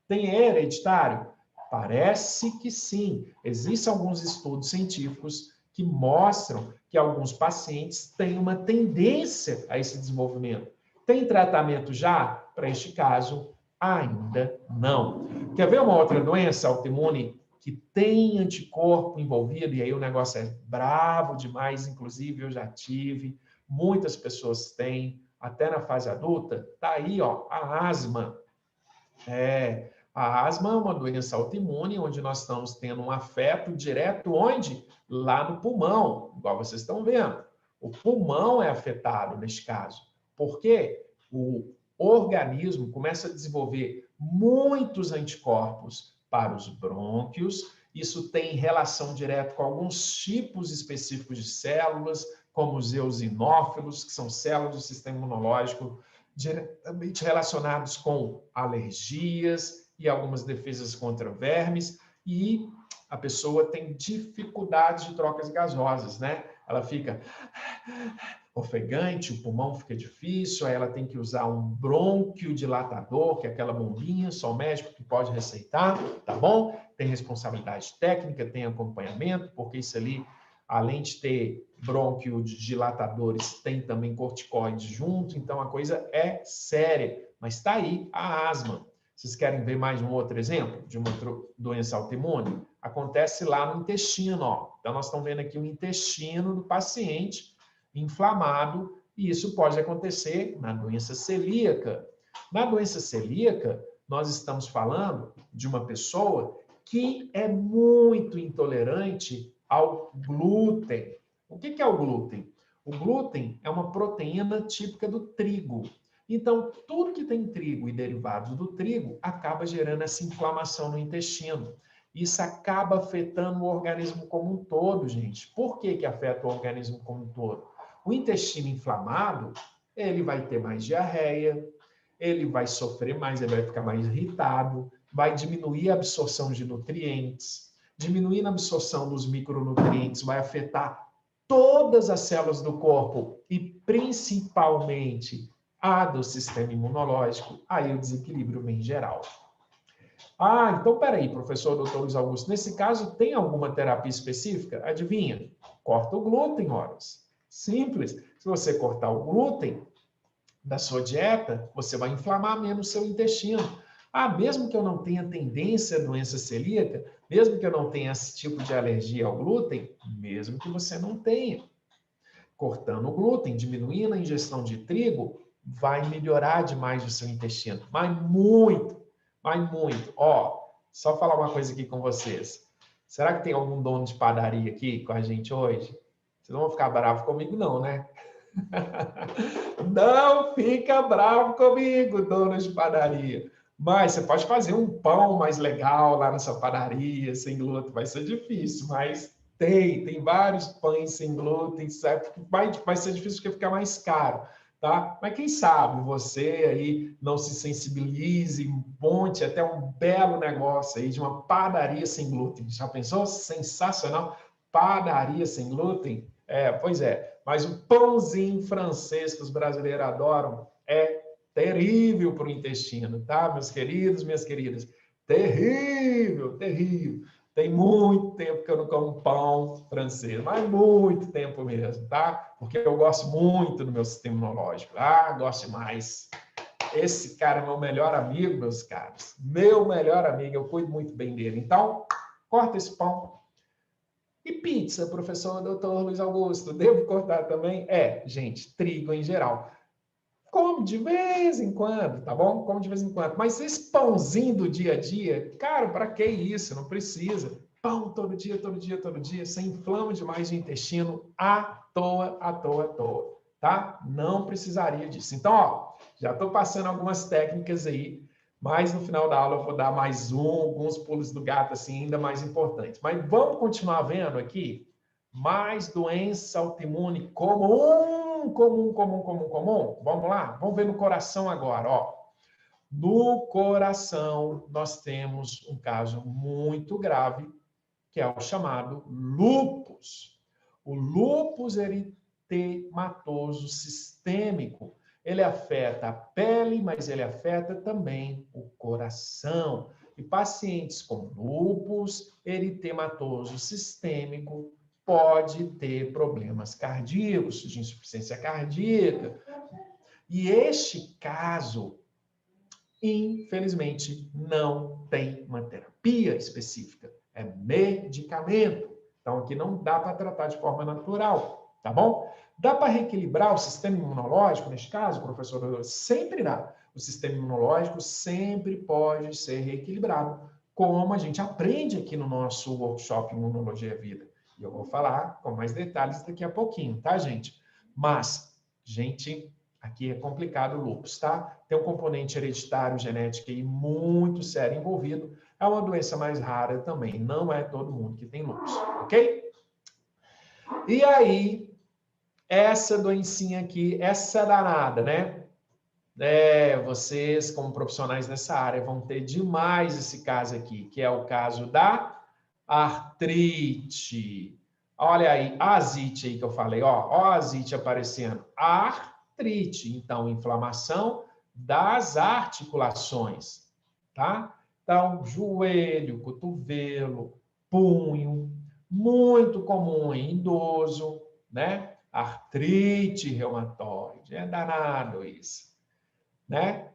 Tem hereditário? Parece que sim. Existem alguns estudos científicos que mostram que alguns pacientes têm uma tendência a esse desenvolvimento. Tem tratamento já para este caso? Ainda não. Quer ver uma outra doença autoimune que tem anticorpo envolvido? E aí o negócio é bravo demais, inclusive eu já tive, muitas pessoas têm, até na fase adulta. Tá aí, ó, a asma. A asma é uma doença autoimune onde nós estamos tendo um afeto direto onde? Lá no pulmão, igual vocês estão vendo. O pulmão é afetado neste caso. Por quê? O organismo começa a desenvolver muitos anticorpos para os brônquios. Isso tem relação direta com alguns tipos específicos de células, como os eosinófilos, que são células do sistema imunológico diretamente relacionados com alergias e algumas defesas contra vermes, e a pessoa tem dificuldade de trocas gasosas, né? Ela fica ofegante, o pulmão fica difícil, aí ela tem que usar um bronquiodilatador, que é aquela bombinha, só o médico que pode receitar, tá bom? Tem responsabilidade técnica, tem acompanhamento, porque isso ali, além de ter bronquiodilatadores, tem também corticoides junto, então a coisa é séria. Mas está aí a asma. Vocês querem ver mais um outro exemplo de uma doença autoimune? Acontece lá no intestino, ó. Então nós estamos vendo aqui o intestino do paciente inflamado, e isso pode acontecer na doença celíaca. Na doença celíaca, nós estamos falando de uma pessoa que é muito intolerante ao glúten. O que é o glúten? O glúten é uma proteína típica do trigo. Então, tudo que tem trigo e derivados do trigo acaba gerando essa inflamação no intestino. Isso acaba afetando o organismo como um todo, gente. Por que afeta o organismo como um todo? O intestino inflamado, ele vai ter mais diarreia, ele vai sofrer mais, ele vai ficar mais irritado, vai diminuir a absorção de nutrientes, diminuindo a absorção dos micronutrientes, vai afetar todas as células do corpo e principalmente a do sistema imunológico, aí o desequilíbrio vem geral. Ah, então peraí, professor Dr. Luiz Augusto, nesse caso tem alguma terapia específica? Adivinha? Corta o glúten, horas. Simples. Se você cortar o glúten da sua dieta, você vai inflamar menos o seu intestino. Ah, mesmo que eu não tenha tendência à doença celíaca, mesmo que eu não tenha esse tipo de alergia ao glúten, mesmo que você não tenha, cortando o glúten, diminuindo a ingestão de trigo, vai melhorar demais o seu intestino. Mas muito, mas muito. Ó, só falar uma coisa aqui com vocês. Será que tem algum dono de padaria aqui com a gente hoje? Vocês não vão ficar bravos comigo, não, né? Não fica bravo comigo, dono de padaria. Mas você pode fazer um pão mais legal lá na sua padaria, sem glúten. Vai ser difícil, mas tem vários pães sem glúten, certo? Vai ser difícil porque fica mais caro, tá? Mas quem sabe você aí não se sensibilize, monte até um belo negócio aí de uma padaria sem glúten. Já pensou? Sensacional! Padaria sem glúten? Pois é. Mas o pãozinho francês que os brasileiros adoram é terrível para o intestino, tá, meus queridos, minhas queridas? Terrível, terrível. Tem muito tempo que eu não como pão francês, mas muito tempo mesmo, tá? Porque eu gosto muito do meu sistema imunológico. Ah, gosto demais. Esse cara é meu melhor amigo, meus caros. Meu melhor amigo, eu cuido muito bem dele. Então, corta esse pão. E pizza, professor Dr. Luiz Augusto, devo cortar também? Gente, trigo em geral. Come de vez em quando, tá bom? Come de vez em quando. Mas esse pãozinho do dia a dia, cara, para que isso? Não precisa. Pão todo dia, todo dia, todo dia. Você inflama demais o intestino à toa, à toa, à toa, tá? Não precisaria disso. Então, ó, já estou passando algumas técnicas aí, mas no final da aula eu vou dar mais alguns pulos do gato, assim, ainda mais importantes. Mas vamos continuar vendo aqui mais doença autoimune comum. Vamos lá? Vamos ver no coração agora, ó. No coração, nós temos um caso muito grave, que é o chamado lúpus. O lúpus eritematoso sistêmico. Ele afeta a pele, mas ele afeta também o coração. E pacientes com lúpus eritematoso sistêmico pode ter problemas cardíacos, de insuficiência cardíaca. E este caso, infelizmente, não tem uma terapia específica. É medicamento. Então, aqui não dá para tratar de forma natural, tá bom? Dá para reequilibrar o sistema imunológico, neste caso, professor? Sempre dá. O sistema imunológico sempre pode ser reequilibrado, como a gente aprende aqui no nosso workshop Imunologia Vida. E eu vou falar com mais detalhes daqui a pouquinho, tá, gente? Mas, gente, aqui é complicado o lúpus, tá? Tem um componente hereditário, genético aí muito sério envolvido. É uma doença mais rara também. Não é todo mundo que tem lúpus, ok? E aí, essa doencinha aqui, essa danada, né? Vocês, como profissionais nessa área, vão ter demais esse caso aqui, que é o caso da artrite. Olha aí, a asite aí que eu falei, ó a asite aparecendo. Artrite, então, inflamação das articulações, tá? Então, joelho, cotovelo, punho, muito comum em idoso, né? Artrite reumatoide, é danado isso, né?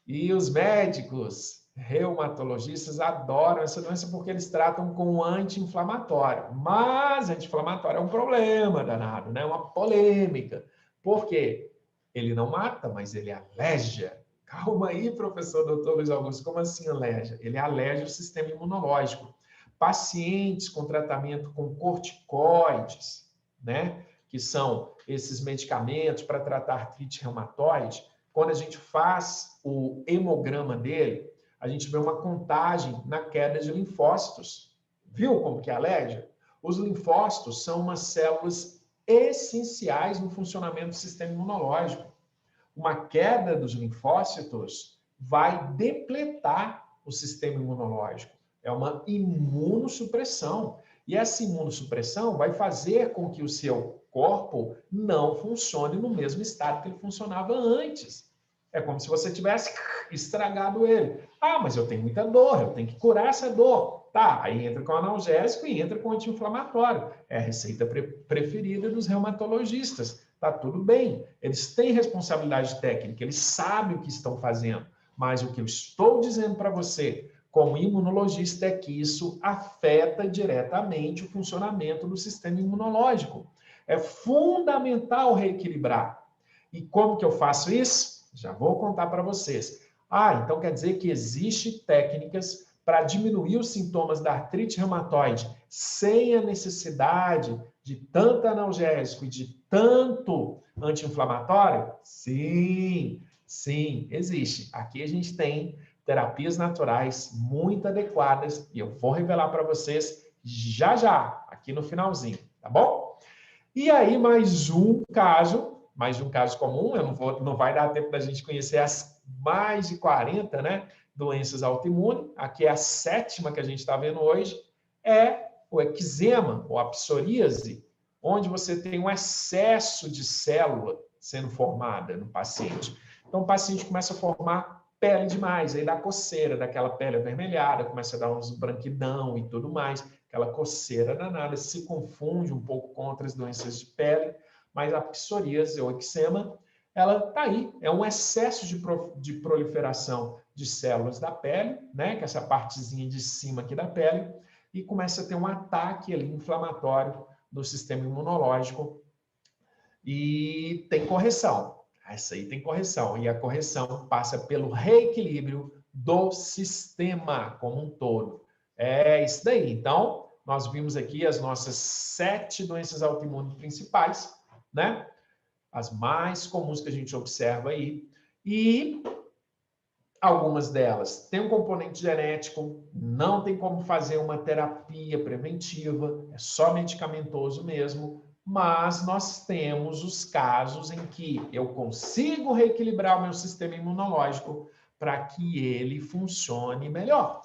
E os médicos reumatologistas adoram essa doença porque eles tratam com anti-inflamatório. Mas anti-inflamatório é um problema danado, né? Uma polêmica. Por quê? Ele não mata, mas ele aleja. Calma aí, professor Dr. Luiz Augusto, como assim aleja? Ele aleja o sistema imunológico. Pacientes com tratamento com corticoides, né? Que são esses medicamentos para tratar artrite reumatoide, quando a gente faz o hemograma dele, a gente vê uma contagem na queda de linfócitos. Viu como que é aleja? Os linfócitos são umas células essenciais no funcionamento do sistema imunológico. Uma queda dos linfócitos vai depletar o sistema imunológico. É uma imunossupressão. E essa imunossupressão vai fazer com que o seu corpo não funcione no mesmo estado que ele funcionava antes. É como se você tivesse estragado ele. Ah, mas eu tenho muita dor, eu tenho que curar essa dor. Tá, aí entra com analgésico e entra com anti-inflamatório. É a receita preferida dos reumatologistas. Tá tudo bem. Eles têm responsabilidade técnica, eles sabem o que estão fazendo. Mas o que eu estou dizendo para você, como imunologista, é que isso afeta diretamente o funcionamento do sistema imunológico. É fundamental reequilibrar. E como que eu faço isso? Já vou contar para vocês. Ah, então quer dizer que existem técnicas para diminuir os sintomas da artrite reumatoide sem a necessidade de tanto analgésico e de tanto anti-inflamatório? Sim, sim, existe. Aqui a gente tem terapias naturais muito adequadas e eu vou revelar para vocês já já, aqui no finalzinho, tá bom? E aí, mais um caso comum, não vai dar tempo da gente conhecer as mais de 40, né, doenças autoimunes. Aqui é a 7ª que a gente está vendo hoje, é o eczema, ou a psoríase, onde você tem um excesso de célula sendo formada no paciente. Então, o paciente começa a formar pele demais, aí dá coceira, daquela pele avermelhada, começa a dar uns branquidão e tudo mais, aquela coceira danada, se confunde um pouco com outras doenças de pele, mas a psoríase ou eczema, ela está aí, é um excesso de proliferação de células da pele, né, que é essa partezinha de cima aqui da pele, e começa a ter um ataque ali inflamatório do sistema imunológico e tem correção. Essa aí tem correção, e a correção passa pelo reequilíbrio do sistema como um todo. É isso daí. Então, nós vimos aqui as nossas 7 doenças autoimunes principais, né? As mais comuns que a gente observa aí. E algumas delas têm um componente genético, não tem como fazer uma terapia preventiva, é só medicamentoso mesmo, mas nós temos os casos em que eu consigo reequilibrar o meu sistema imunológico para que ele funcione melhor.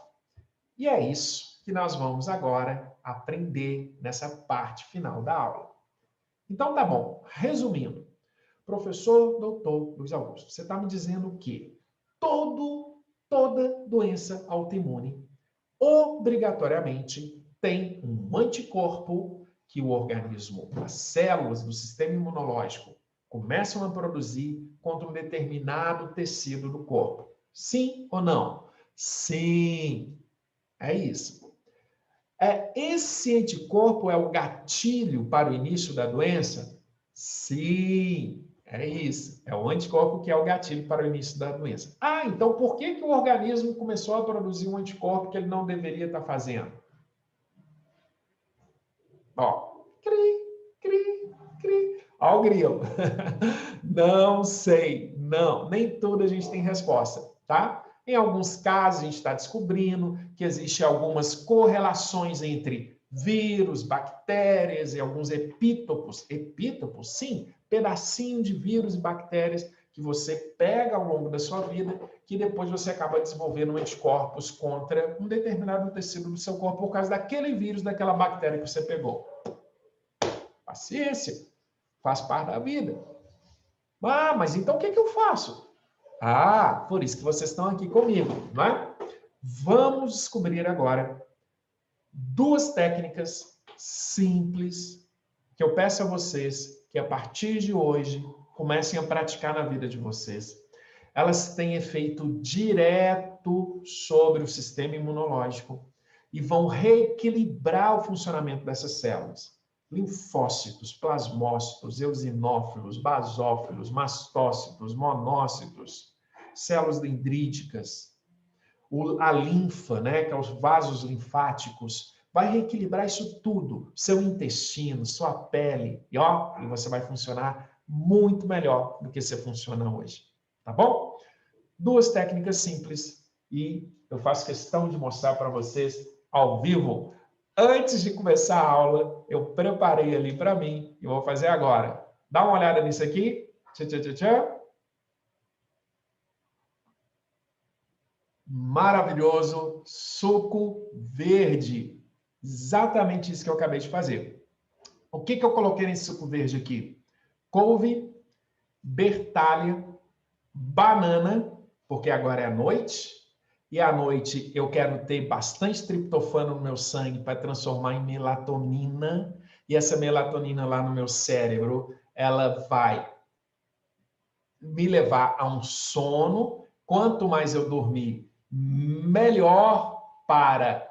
E é isso que nós vamos agora aprender nessa parte final da aula. Então, tá bom. Resumindo, professor Dr. Luiz Augusto, você está me dizendo que toda doença autoimune obrigatoriamente tem um anticorpo que o organismo, as células do sistema imunológico, começam a produzir contra um determinado tecido do corpo. Sim ou não? Sim, é isso. Esse anticorpo é o gatilho para o início da doença? Sim, é isso. É o anticorpo que é o gatilho para o início da doença. Ah, então por que o organismo começou a produzir um anticorpo que ele não deveria estar fazendo? Ó, cri, cri, cri. Ó o grilo. Não sei, não. Nem tudo a gente tem resposta, tá? Em alguns casos, a gente está descobrindo que existem algumas correlações entre vírus, bactérias e alguns epítopos. Epítopos, sim, pedacinho de vírus e bactérias que você pega ao longo da sua vida, que depois você acaba desenvolvendo anticorpos contra um determinado tecido do seu corpo por causa daquele vírus, daquela bactéria que você pegou. Paciência, faz parte da vida. Ah, mas então o que eu faço? Ah, por isso que vocês estão aqui comigo, não é? Vamos descobrir agora duas técnicas simples que eu peço a vocês que a partir de hoje comecem a praticar na vida de vocês. Elas têm efeito direto sobre o sistema imunológico e vão reequilibrar o funcionamento dessas células. Linfócitos, plasmócitos, eosinófilos, basófilos, mastócitos, monócitos, células dendríticas, a linfa, né, que é os vasos linfáticos, vai reequilibrar isso tudo, seu intestino, sua pele, e você vai funcionar muito melhor do que você funciona hoje, tá bom? Duas técnicas simples e eu faço questão de mostrar para vocês ao vivo. Antes de começar a aula, eu preparei ali para mim e vou fazer agora. Dá uma olhada nisso aqui. Maravilhoso, suco verde. Exatamente isso que eu acabei de fazer. O que eu coloquei nesse suco verde aqui? Couve, bertalha, banana, porque agora é noite, e à noite eu quero ter bastante triptofano no meu sangue para transformar em melatonina, e essa melatonina lá no meu cérebro, ela vai me levar a um sono. Quanto mais eu dormir, melhor para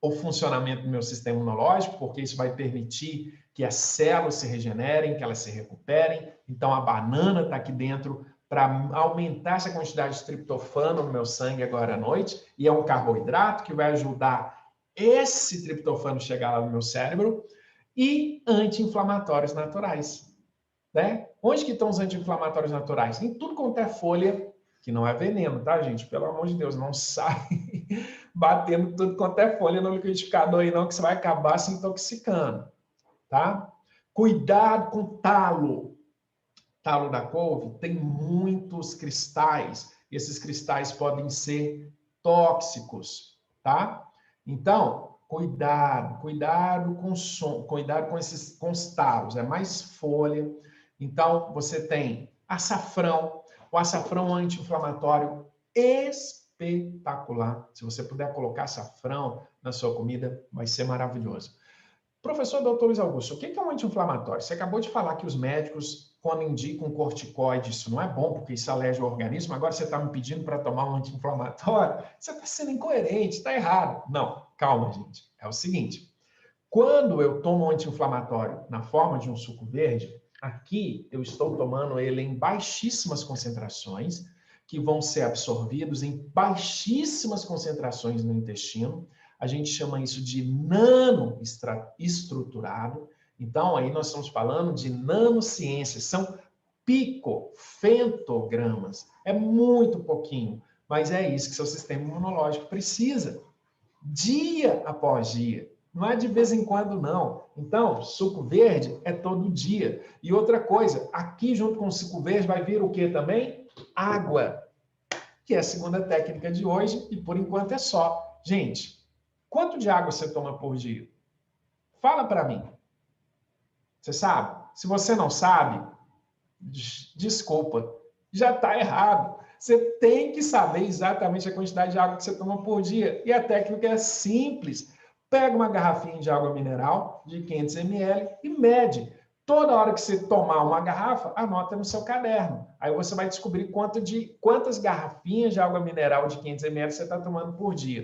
o funcionamento do meu sistema imunológico, porque isso vai permitir que as células se regenerem, que elas se recuperem. Então, a banana está aqui dentro para aumentar essa quantidade de triptofano no meu sangue agora à noite, e é um carboidrato que vai ajudar esse triptofano chegar lá no meu cérebro, e anti-inflamatórios naturais, né? Onde que estão os anti-inflamatórios naturais? Em tudo quanto é folha, que não é veneno, tá, gente? Pelo amor de Deus, não sai batendo tudo quanto é folha no liquidificador aí, não, que você vai acabar se intoxicando, tá? Cuidado com talo. Talo da couve tem muitos cristais. Esses cristais podem ser tóxicos, tá? Então, cuidado com som, cuidado com os talos, é mais folha. Então, você tem açafrão, o açafrão anti-inflamatório espetacular. Se você puder colocar açafrão na sua comida, vai ser maravilhoso. Professor Dr. Luiz Augusto, o que é um anti-inflamatório? Você acabou de falar que os médicos, quando indicam corticoide, isso não é bom, porque isso alérgico ao organismo. Agora você está me pedindo para tomar um anti-inflamatório? Você está sendo incoerente, está errado. Não, calma, gente. É o seguinte, quando eu tomo um anti-inflamatório na forma de um suco verde, aqui eu estou tomando ele em baixíssimas concentrações, que vão ser absorvidos em baixíssimas concentrações no intestino. A gente chama isso de nanoestruturado. Então, aí nós estamos falando de nanociências, são picofentogramas. É muito pouquinho, mas é isso que seu sistema imunológico precisa, dia após dia. Não é de vez em quando, não. Então, suco verde é todo dia. E outra coisa, aqui junto com o suco verde vai vir o que também? Água, que é a segunda técnica de hoje, e por enquanto é só. Gente, quanto de água você toma por dia? Fala para mim. Você sabe? Se você não sabe, desculpa, já está errado. Você tem que saber exatamente a quantidade de água que você toma por dia. E a técnica é simples. Pega uma garrafinha de água mineral de 500 ml e mede. Toda hora que você tomar uma garrafa, anota no seu caderno. Aí você vai descobrir quantas garrafinhas de água mineral de 500 ml você está tomando por dia.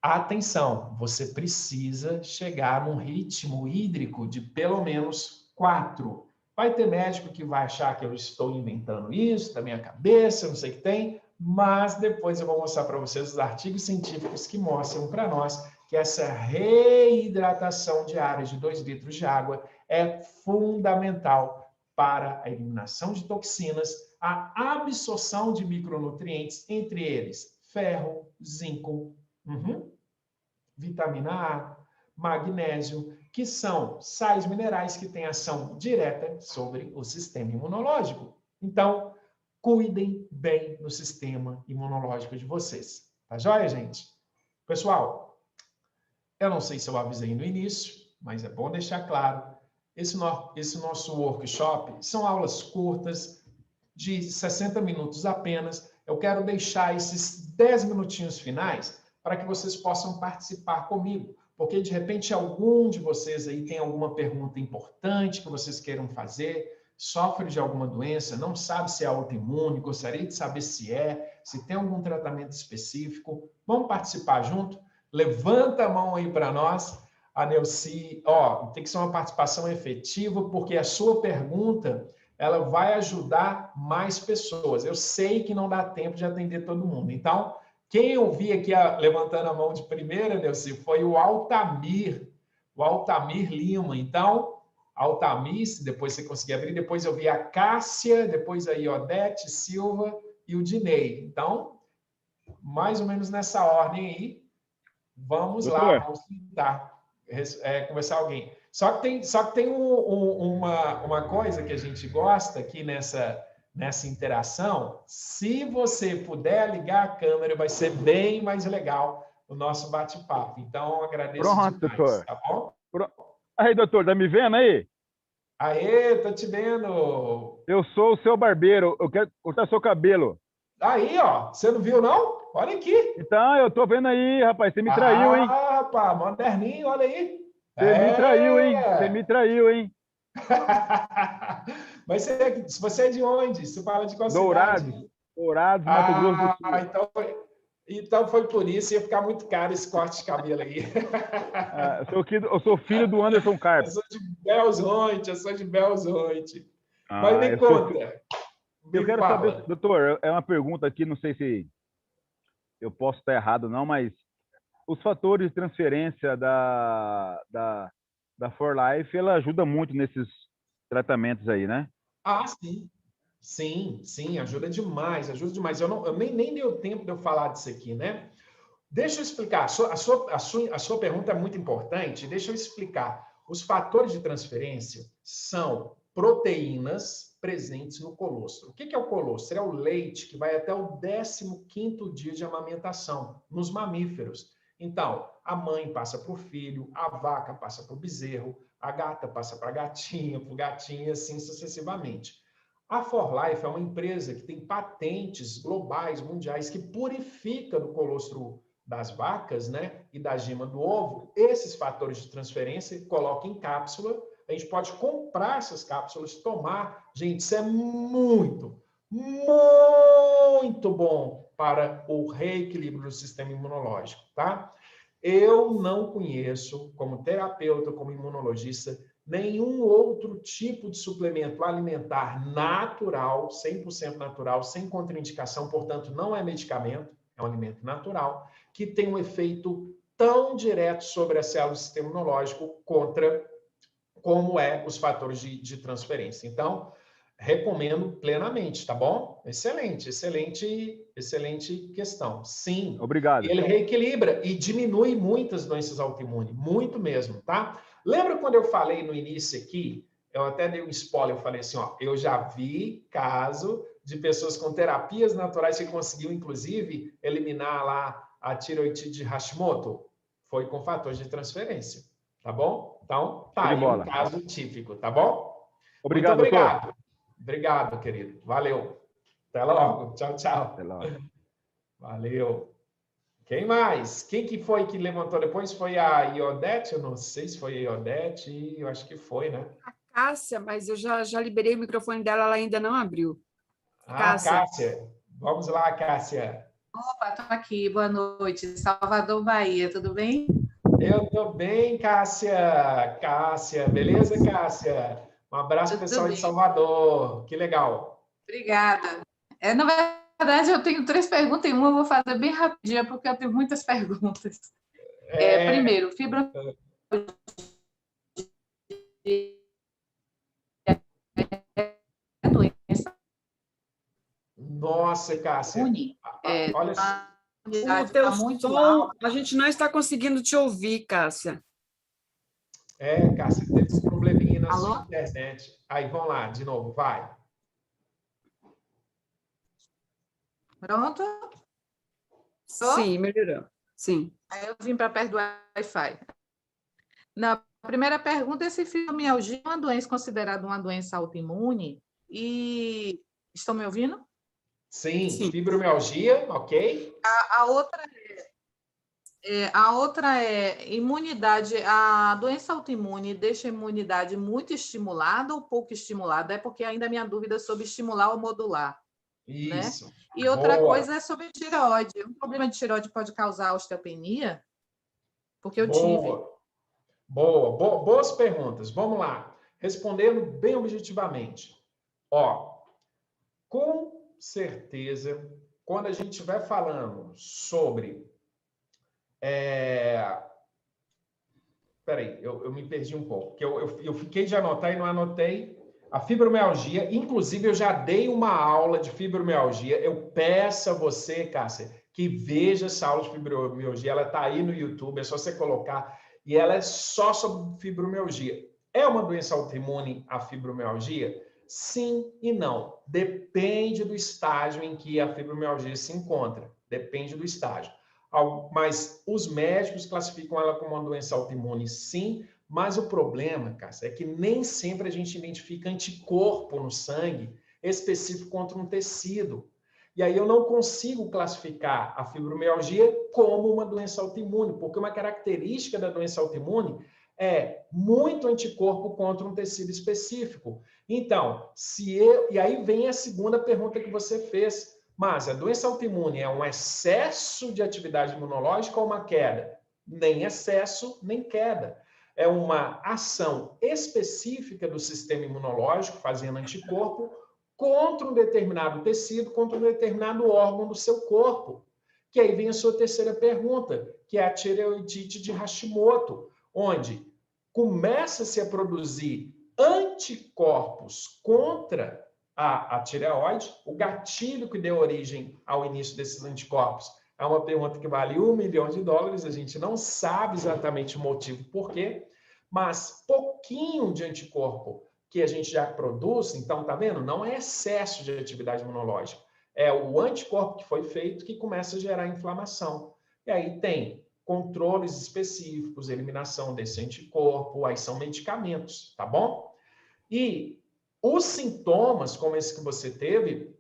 Atenção, você precisa chegar num ritmo hídrico de pelo menos 4. Vai ter médico que vai achar que eu estou inventando isso da minha cabeça, não sei o que tem, mas depois eu vou mostrar para vocês os artigos científicos que mostram para nós que essa reidratação diária de 2 litros de água é fundamental para a eliminação de toxinas, a absorção de micronutrientes, entre eles ferro, zinco, vitamina A, magnésio, que são sais minerais que têm ação direta sobre o sistema imunológico. Então, cuidem bem do sistema imunológico de vocês. Tá joia, gente? Pessoal, eu não sei se eu avisei no início, mas é bom deixar claro, esse nosso workshop são aulas curtas, de 60 minutos apenas. Eu quero deixar esses 10 minutinhos finais para que vocês possam participar comigo, porque de repente algum de vocês aí tem alguma pergunta importante que vocês queiram fazer, sofre de alguma doença, não sabe se é autoimune, gostaria de saber se tem algum tratamento específico. Vamos participar junto? Levanta a mão aí para nós. A Neuci, tem que ser uma participação efetiva, porque a sua pergunta ela vai ajudar mais pessoas. Eu sei que não dá tempo de atender todo mundo. Então, quem eu vi aqui levantando a mão de primeira, Neuci, foi o Altamir Lima. Então, Altamir, se depois você conseguir abrir, depois eu vi a Cássia, depois aí Odete Silva e o Dinei. Então, mais ou menos nessa ordem aí, vamos lá, vamos tentar conversar alguém. Só que tem uma coisa que a gente gosta aqui nessa interação. Se você puder ligar a câmera, vai ser bem mais legal o nosso bate-papo. Então, agradeço demais, doutor. Tá bom? Aí, doutor, tá me vendo aí? Aê, tô te vendo. Eu sou o seu barbeiro, eu quero cortar seu cabelo. Aí, ó, você não viu, não? Olha aqui. Então, eu tô vendo aí, rapaz, você me traiu, hein? Rapaz, moderninho, olha aí. Você me traiu, hein? Você me traiu, hein? Mas você é de onde? Você fala de qual cidade? Dourados, Mato Grosso do Sul. Então foi por isso, ia ficar muito caro esse corte de cabelo aí. Eu sou filho do Anderson Carpe. Eu sou de Belzonte. Mas me conta. Eu quero saber, doutor, é uma pergunta aqui, não sei se eu posso estar errado não, mas os fatores de transferência da 4Life, ela ajuda muito nesses tratamentos aí, né? Sim. Sim, ajuda demais, Eu nem deu tempo de eu falar disso aqui, né? Deixa eu explicar. A sua pergunta é muito importante. Deixa eu explicar. Os fatores de transferência são proteínas presentes no colostro. O que é o colostro? É o leite que vai até o 15º dia de amamentação nos mamíferos. Então, a mãe passa para o filho, a vaca passa para o bezerro, a gata passa para a gatinha, para o gatinho e assim sucessivamente. A 4Life é uma empresa que tem patentes globais, mundiais, que purifica do colostro das vacas, né, e da gema do ovo, esses fatores de transferência, coloca em cápsula. A gente pode comprar essas cápsulas, tomar. Gente, isso é muito, muito bom para o reequilíbrio do sistema imunológico, tá? Eu não conheço, como terapeuta, como imunologista, nenhum outro tipo de suplemento alimentar natural, 100% natural, sem contraindicação, portanto, não é medicamento, é um alimento natural, que tem um efeito tão direto sobre a célula do sistema imunológico contra como os fatores de transferência. Então, recomendo plenamente, tá bom? Excelente questão. Sim. Obrigado. Ele reequilibra e diminui muitas doenças autoimunes, muito mesmo, tá? Lembra quando eu falei no início aqui, eu até dei um spoiler, eu falei assim, eu já vi caso de pessoas com terapias naturais que conseguiu, inclusive, eliminar lá a tireoidite de Hashimoto. Foi com fatores de transferência, tá bom? Então, tá aí um caso típico, tá bom? Obrigado, muito obrigado. Doutor. Obrigado, querido. Valeu. Até logo. Tchau, tchau. Até logo. Valeu. Quem mais? Quem que foi que levantou depois? Foi a Iodete? Eu não sei se foi a Iodete, eu acho que foi, né? Cássia, mas eu já liberei o microfone dela, ela ainda não abriu. Ah, Cássia. Cássia. Vamos lá, Cássia. Opa, estou aqui. Boa noite. Salvador, Bahia. Tudo bem? Eu tô bem, Cássia. Cássia, beleza, Cássia? Um abraço, pessoal de Salvador. Que legal. Obrigada. Na verdade, eu tenho 3 perguntas em uma, eu vou fazer bem rapidinho, porque eu tenho muitas perguntas. Primeiro, fibromialgia é doença. Nossa, Cássia. Olha só. O teu som, a gente não está conseguindo te ouvir, Cássia. Cássia, teve esse probleminha na sua internet. Aí, vamos lá, de novo, vai. Pronto? Sim, melhorou. Sim. Aí eu vim para perto do Wi-Fi. Na primeira pergunta, esse fibromialgia é uma doença considerada uma doença autoimune? E estão me ouvindo? Sim. Fibromialgia, ok. A outra é imunidade. A doença autoimune deixa a imunidade muito estimulada ou pouco estimulada? É porque ainda a minha dúvida é sobre estimular ou modular. Isso. Né? E outra coisa é sobre tireoide. Um problema de tireoide pode causar osteopenia? Porque eu tive. Boas perguntas. Vamos lá. Respondendo bem objetivamente. Com certeza, quando a gente vai falando sobre... Peraí, eu me perdi um pouco, porque eu fiquei de anotar e não anotei a fibromialgia. Inclusive, eu já dei uma aula de fibromialgia. Eu peço a você, Cássia, que veja essa aula de fibromialgia. Ela está aí no YouTube, é só você colocar. E ela é só sobre fibromialgia. É uma doença autoimune a fibromialgia? Sim e não. Depende do estágio em que a fibromialgia se encontra. Depende do estágio. Mas os médicos classificam ela como uma doença autoimune, sim, mas o problema, Cássia, é que nem sempre a gente identifica anticorpo no sangue específico contra um tecido. E aí eu não consigo classificar a fibromialgia como uma doença autoimune, porque uma característica da doença autoimune é muito anticorpo contra um tecido específico. Então, e aí vem a segunda pergunta que você fez. Mas a doença autoimune é um excesso de atividade imunológica ou uma queda? Nem excesso, nem queda. É uma ação específica do sistema imunológico, fazendo anticorpo, contra um determinado tecido, contra um determinado órgão do seu corpo. Que aí vem a sua terceira pergunta, que é a tireoidite de Hashimoto, onde começa-se a produzir anticorpos contra a tireoide, o gatilho que deu origem ao início desses anticorpos. É uma pergunta que vale $1 milhão, a gente não sabe exatamente o motivo por quê, mas pouquinho de anticorpo que a gente já produz, então, tá vendo? Não é excesso de atividade imunológica, é o anticorpo que foi feito que começa a gerar inflamação. E aí tem controles específicos, eliminação desse anticorpo, aí são medicamentos, tá bom? E os sintomas, como esse que você teve,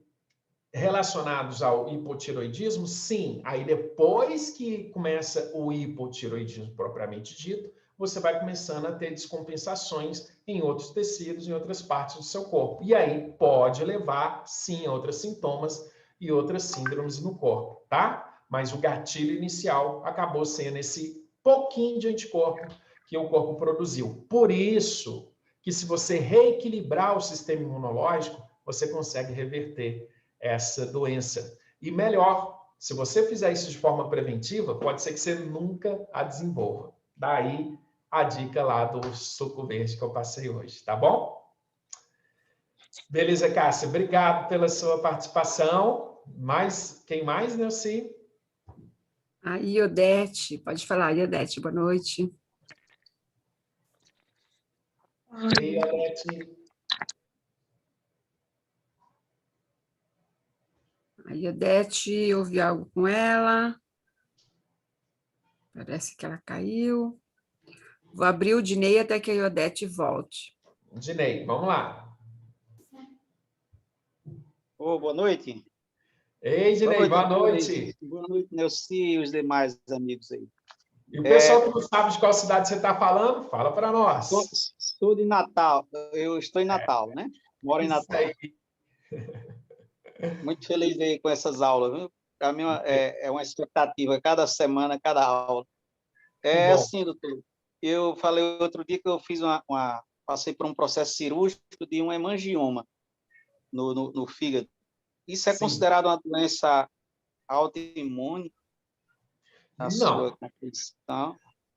relacionados ao hipotiroidismo, sim. Aí depois que começa o hipotiroidismo propriamente dito, você vai começando a ter descompensações em outros tecidos, em outras partes do seu corpo. E aí pode levar, sim, a outros sintomas e outras síndromes no corpo, tá? Mas o gatilho inicial acabou sendo esse pouquinho de anticorpo que o corpo produziu. Por isso que se você reequilibrar o sistema imunológico, você consegue reverter essa doença. E melhor, se você fizer isso de forma preventiva, pode ser que você nunca a desenvolva. Daí a dica lá do suco verde que eu passei hoje, tá bom? Beleza, Cássia. Obrigado pela sua participação. Quem mais, Nelci? A Iodete. Pode falar, Iodete. Boa noite. Ei, Iodete. A Iodete, houve algo com ela. Parece que ela caiu. Vou abrir o Dinei até que a Iodete volte. Dinei, vamos lá. Boa noite. Ei, Dinei, boa noite. Boa noite, Nelci e os demais amigos aí. E o pessoal que não sabe de qual cidade você está falando, fala para nós. Sou de Natal, eu estou em Natal, né? Moro em Natal. Aí. Muito feliz aí com essas aulas, viu? Para mim é uma expectativa, cada semana, cada aula. É assim, doutor, eu falei outro dia que eu fiz passei por um processo cirúrgico de um hemangioma no fígado. Isso é considerado uma doença autoimune? A sua condição?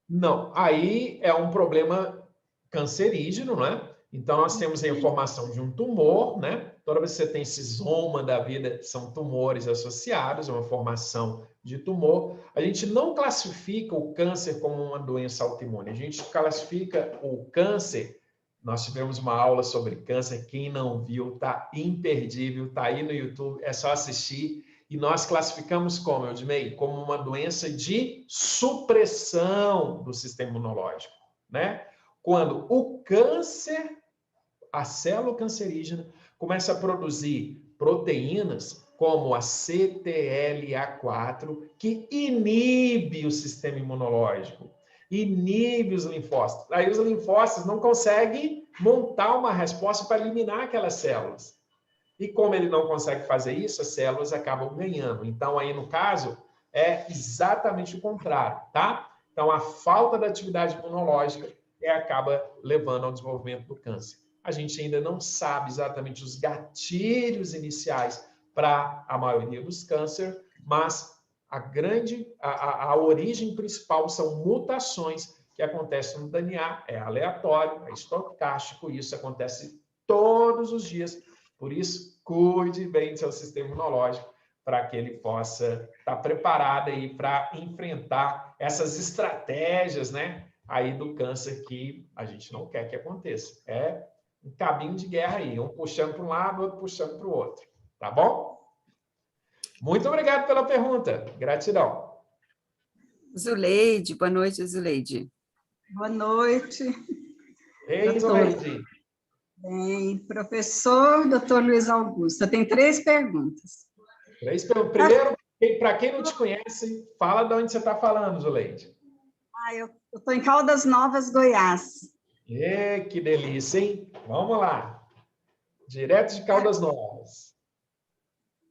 Não, aí é um problema cancerígeno, né? Então, nós temos a informação de um tumor, né? Toda vez que você tem cisoma da vida, são tumores associados, é uma formação de tumor. A gente não classifica o câncer como uma doença autoimune, a gente classifica o câncer. Nós tivemos uma aula sobre câncer, quem não viu, tá imperdível, tá aí no YouTube, é só assistir. E nós classificamos como, Eudimei? Como uma doença de supressão do sistema imunológico, né? Quando o câncer, a célula cancerígena, começa a produzir proteínas como a CTLA4, que inibe o sistema imunológico, inibe os linfócitos. Aí os linfócitos não conseguem montar uma resposta para eliminar aquelas células. E como ele não consegue fazer isso, as células acabam ganhando. Então, aí no caso, é exatamente o contrário, tá? Então, a falta da atividade imunológica acaba levando ao desenvolvimento do câncer. A gente ainda não sabe exatamente os gatilhos iniciais para a maioria dos cânceres, mas a origem principal são mutações que acontecem no DNA, é aleatório, é estocástico, isso acontece todos os dias. Por isso, cuide bem do seu sistema imunológico para que ele possa estar preparado aí para enfrentar essas estratégias, né, aí do câncer que a gente não quer que aconteça. É um cabinho de guerra aí, um puxando para um lado, outro puxando para o outro. Tá bom? Muito obrigado pela pergunta. Gratidão. Zuleide, boa noite, Zuleide. Boa noite. Ei, Zuleide. Bem, professor, doutor Luiz Augusto, eu tenho 3 perguntas. Primeiro, para quem não te conhece, fala de onde você está falando, Zuleide. Eu estou em Caldas Novas, Goiás. Que delícia, hein? Vamos lá. Direto de Caldas Novas.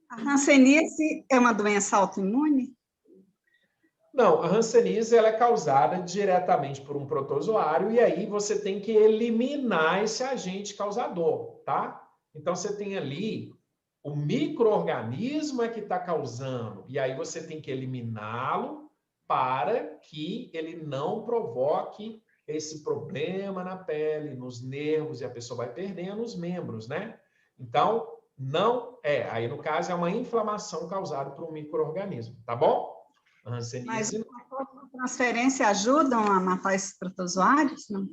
A hanseníase é uma doença autoimune? Não, a hanseníase ela é causada diretamente por um protozoário e aí você tem que eliminar esse agente causador, tá? Então, você tem ali o micro-organismo é que está causando e aí você tem que eliminá-lo para que ele não provoque esse problema na pele, nos nervos, e a pessoa vai perdendo os membros, né? Então, não é. Aí, no caso, é uma inflamação causada por um micro-organismo, tá bom? A hanseníase... Mas a transferência ajudam a matar esses protozoários, não?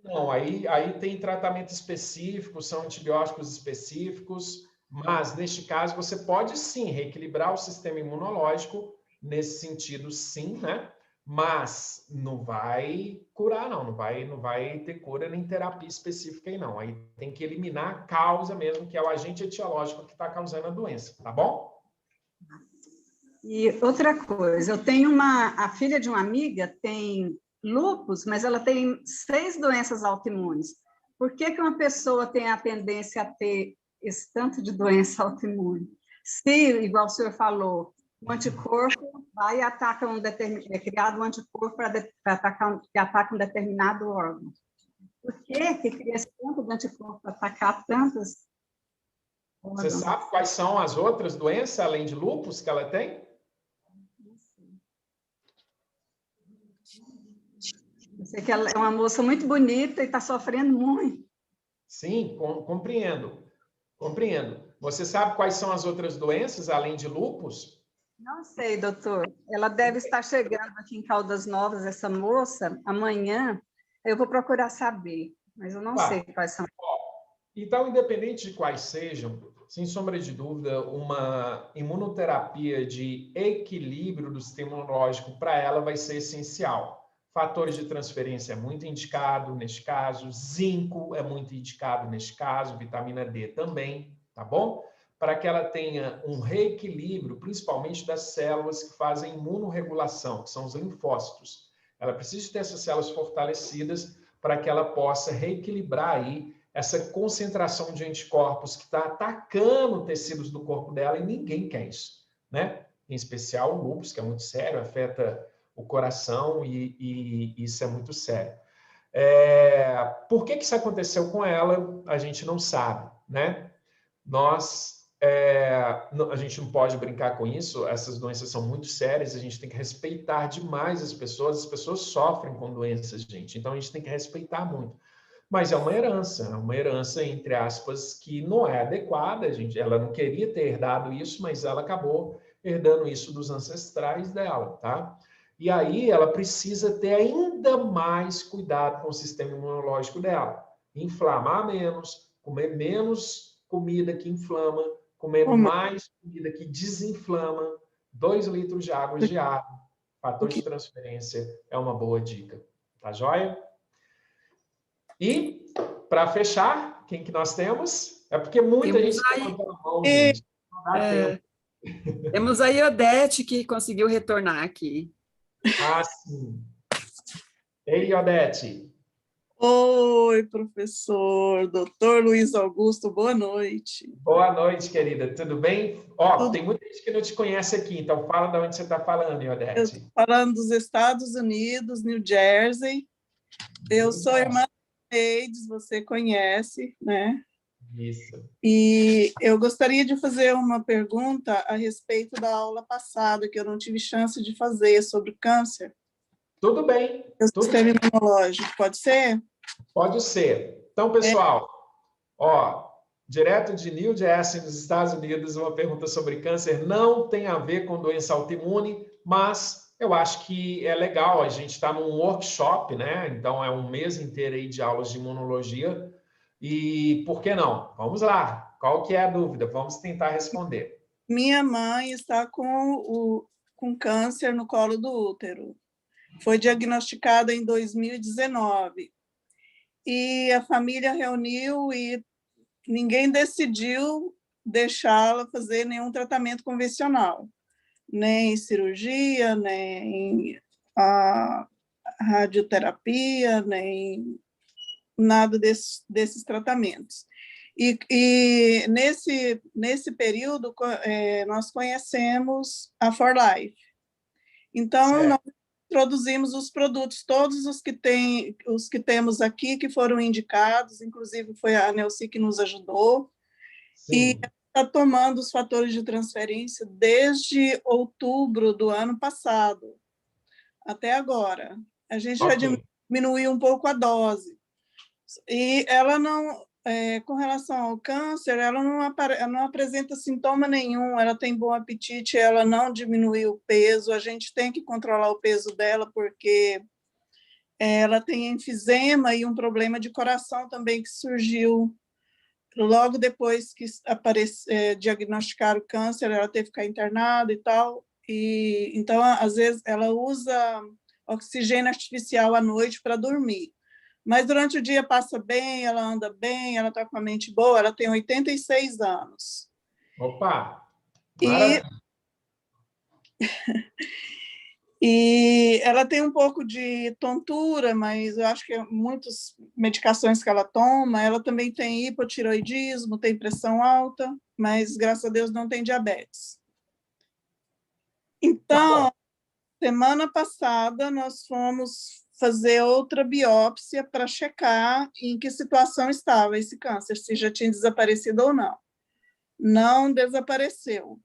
Não, aí tem tratamento específico, são antibióticos específicos, mas, neste caso, você pode, sim, reequilibrar o sistema imunológico, nesse sentido, sim, né? Mas não vai curar, não vai ter cura nem terapia específica aí, não. Aí tem que eliminar a causa mesmo, que é o agente etiológico que está causando a doença, tá bom? E outra coisa, eu tenho a filha de uma amiga tem lúpus, mas ela tem 6 doenças autoimunes. Por que uma pessoa tem a tendência a ter esse tanto de doença autoimune? Se, igual o senhor falou, o anticorpo vai e ataca é criado um anticorpo que ataca um determinado órgão. Por que cria esse tanto de anticorpo para atacar tantas órgãos? Você sabe quais são as outras doenças, além de lúpus, que ela tem? Eu sei que ela é uma moça muito bonita e está sofrendo muito. Sim, compreendo. Você sabe quais são as outras doenças, além de lúpus? Não sei, doutor. Ela deve estar chegando aqui em Caldas Novas, essa moça, amanhã. Eu vou procurar saber, mas eu não sei quais são. Então, independente de quais sejam, sem sombra de dúvida, uma imunoterapia de equilíbrio do sistema imunológico para ela vai ser essencial. Fatores de transferência é muito indicado neste caso, zinco é muito indicado neste caso, vitamina D também, tá bom? para que ela tenha um reequilíbrio, principalmente das células que fazem imunorregulação, que são os linfócitos. Ela precisa ter essas células fortalecidas para que ela possa reequilibrar aí essa concentração de anticorpos que está atacando tecidos do corpo dela e ninguém quer isso, né? Em especial o lúpus, que é muito sério, afeta o coração e isso é muito sério. Por que isso aconteceu com ela? A gente não sabe, né? A gente não pode brincar com isso, essas doenças são muito sérias, a gente tem que respeitar demais as pessoas sofrem com doenças, gente, então a gente tem que respeitar muito. Mas é uma herança, entre aspas, que não é adequada, gente. Ela não queria ter herdado isso, mas ela acabou herdando isso dos ancestrais dela, tá? E aí ela precisa ter ainda mais cuidado com o sistema imunológico dela. Inflamar menos, comer menos comida que inflama, comer mais comida que desinflama, 2 litros de água diário. Fator de transferência é uma boa dica. Tá joia? E, para fechar, quem que nós temos? É porque muita gente levantou a mão, gente. Não dá tempo. Temos a Iodete, que conseguiu retornar aqui. Ah, sim. Ei, Iodete. Oi, professor, doutor Luiz Augusto, boa noite. Boa noite, querida. Tudo bem? Tem muita gente que não te conhece aqui, então fala de onde você está falando, Iodete. Eu estou falando dos Estados Unidos, New Jersey. Eu sou irmã Eides, você conhece, né? Isso. E eu gostaria de fazer uma pergunta a respeito da aula passada, que eu não tive chance de fazer, sobre câncer. Tudo bem. O sistema imunológico, pode ser? Pode ser. Então, pessoal, direto de New Jersey, nos Estados Unidos, uma pergunta sobre câncer não tem a ver com doença autoimune, mas eu acho que é legal, a gente está num workshop, né? Então, é um mês inteiro aí de aulas de imunologia, e por que não? Vamos lá, qual que é a dúvida? Vamos tentar responder. Minha mãe está com câncer no colo do útero. Foi diagnosticada em 2019. E a família reuniu e ninguém decidiu deixá-la fazer nenhum tratamento convencional, nem cirurgia, nem a radioterapia, nem nada desses tratamentos. E nesse período, nós conhecemos a For Life. Então, nós produzimos os produtos, todos os que temos aqui, que foram indicados, inclusive foi a Nelci que nos ajudou, sim. E está tomando os fatores de transferência desde outubro do ano passado, até agora. A gente já diminuiu um pouco a dose. E ela não, com relação ao câncer, ela não apresenta sintoma nenhum, ela tem bom apetite, ela não diminuiu o peso, a gente tem que controlar o peso dela, porque ela tem enfisema e um problema de coração também que surgiu logo depois que diagnosticaram o câncer, ela teve que ficar internada e tal, e então, às vezes, ela usa oxigênio artificial à noite para dormir. Mas durante o dia passa bem, ela anda bem, ela está com a mente boa, ela tem 86 anos. Opa! E ela tem um pouco de tontura, mas eu acho que muitas medicações que ela toma, ela também tem hipotiroidismo, tem pressão alta, mas graças a Deus não tem diabetes. Então, semana passada nós fomos fazer outra biópsia para checar em que situação estava esse câncer, se já tinha desaparecido ou não. Não desapareceu.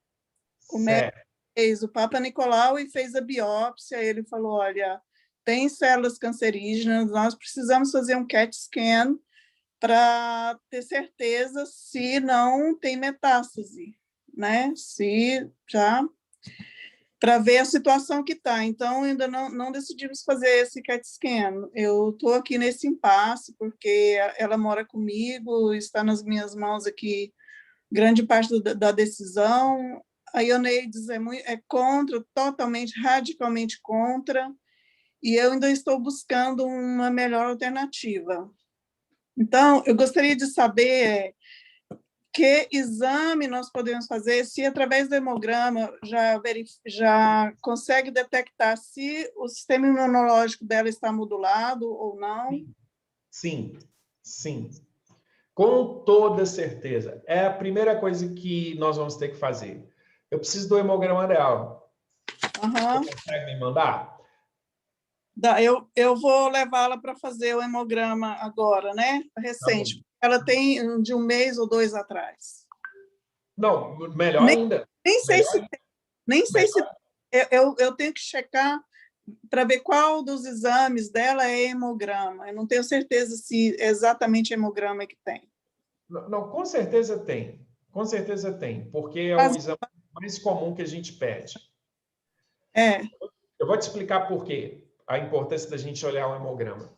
O médico fez o Papa Nicolau e fez a biópsia, ele falou, olha, tem células cancerígenas, nós precisamos fazer um CAT scan para ter certeza se não tem metástase, né? Se já... para ver a situação que está. Então, ainda não decidimos fazer esse CAT scan. Eu estou aqui nesse impasse, porque ela mora comigo, está nas minhas mãos aqui grande parte da decisão. A Ioneides é contra, totalmente, radicalmente contra, e eu ainda estou buscando uma melhor alternativa. Então, eu gostaria de saber que exame nós podemos fazer, se através do hemograma já consegue detectar se o sistema imunológico dela está modulado ou não? Sim, sim. Com toda certeza. É a primeira coisa que nós vamos ter que fazer. Eu preciso do hemograma dela. Você consegue me mandar? Eu vou levá-la para fazer o hemograma agora, né? Recente. Ela tem de 1 mês ou 2 atrás. Não, melhor ainda. Nem sei se tem. Nem sei se... Eu tenho que checar para ver qual dos exames dela é hemograma. Eu não tenho certeza se é exatamente hemograma que tem. Não, com certeza tem. Com certeza tem, porque é o exame mais comum que a gente pede. Eu vou te explicar por quê. A importância da gente olhar o hemograma.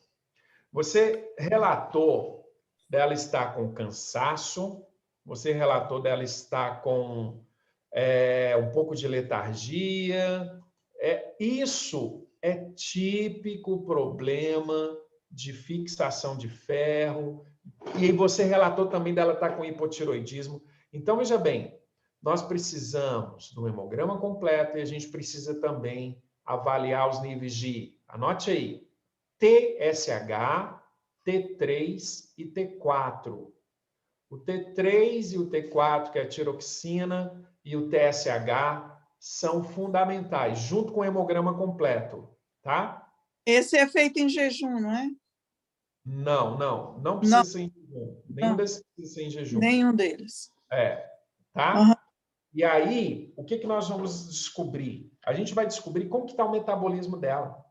Você relatou dela estar com cansaço, você relatou dela estar com um pouco de letargia. Isso é típico problema de fixação de ferro. E aí você relatou também dela estar com hipotiroidismo. Então, veja bem, nós precisamos do hemograma completo e a gente precisa também avaliar os níveis de, anote aí, TSH, T3 e T4. O T3 e o T4, que é a tiroxina, e o TSH são fundamentais, junto com o hemograma completo, tá? Esse é feito em jejum, não é? Não precisa ser em jejum. Nenhum desses precisa ser em jejum. Nenhum deles. Tá? E aí, o que nós vamos descobrir? A gente vai descobrir como que está o metabolismo dela.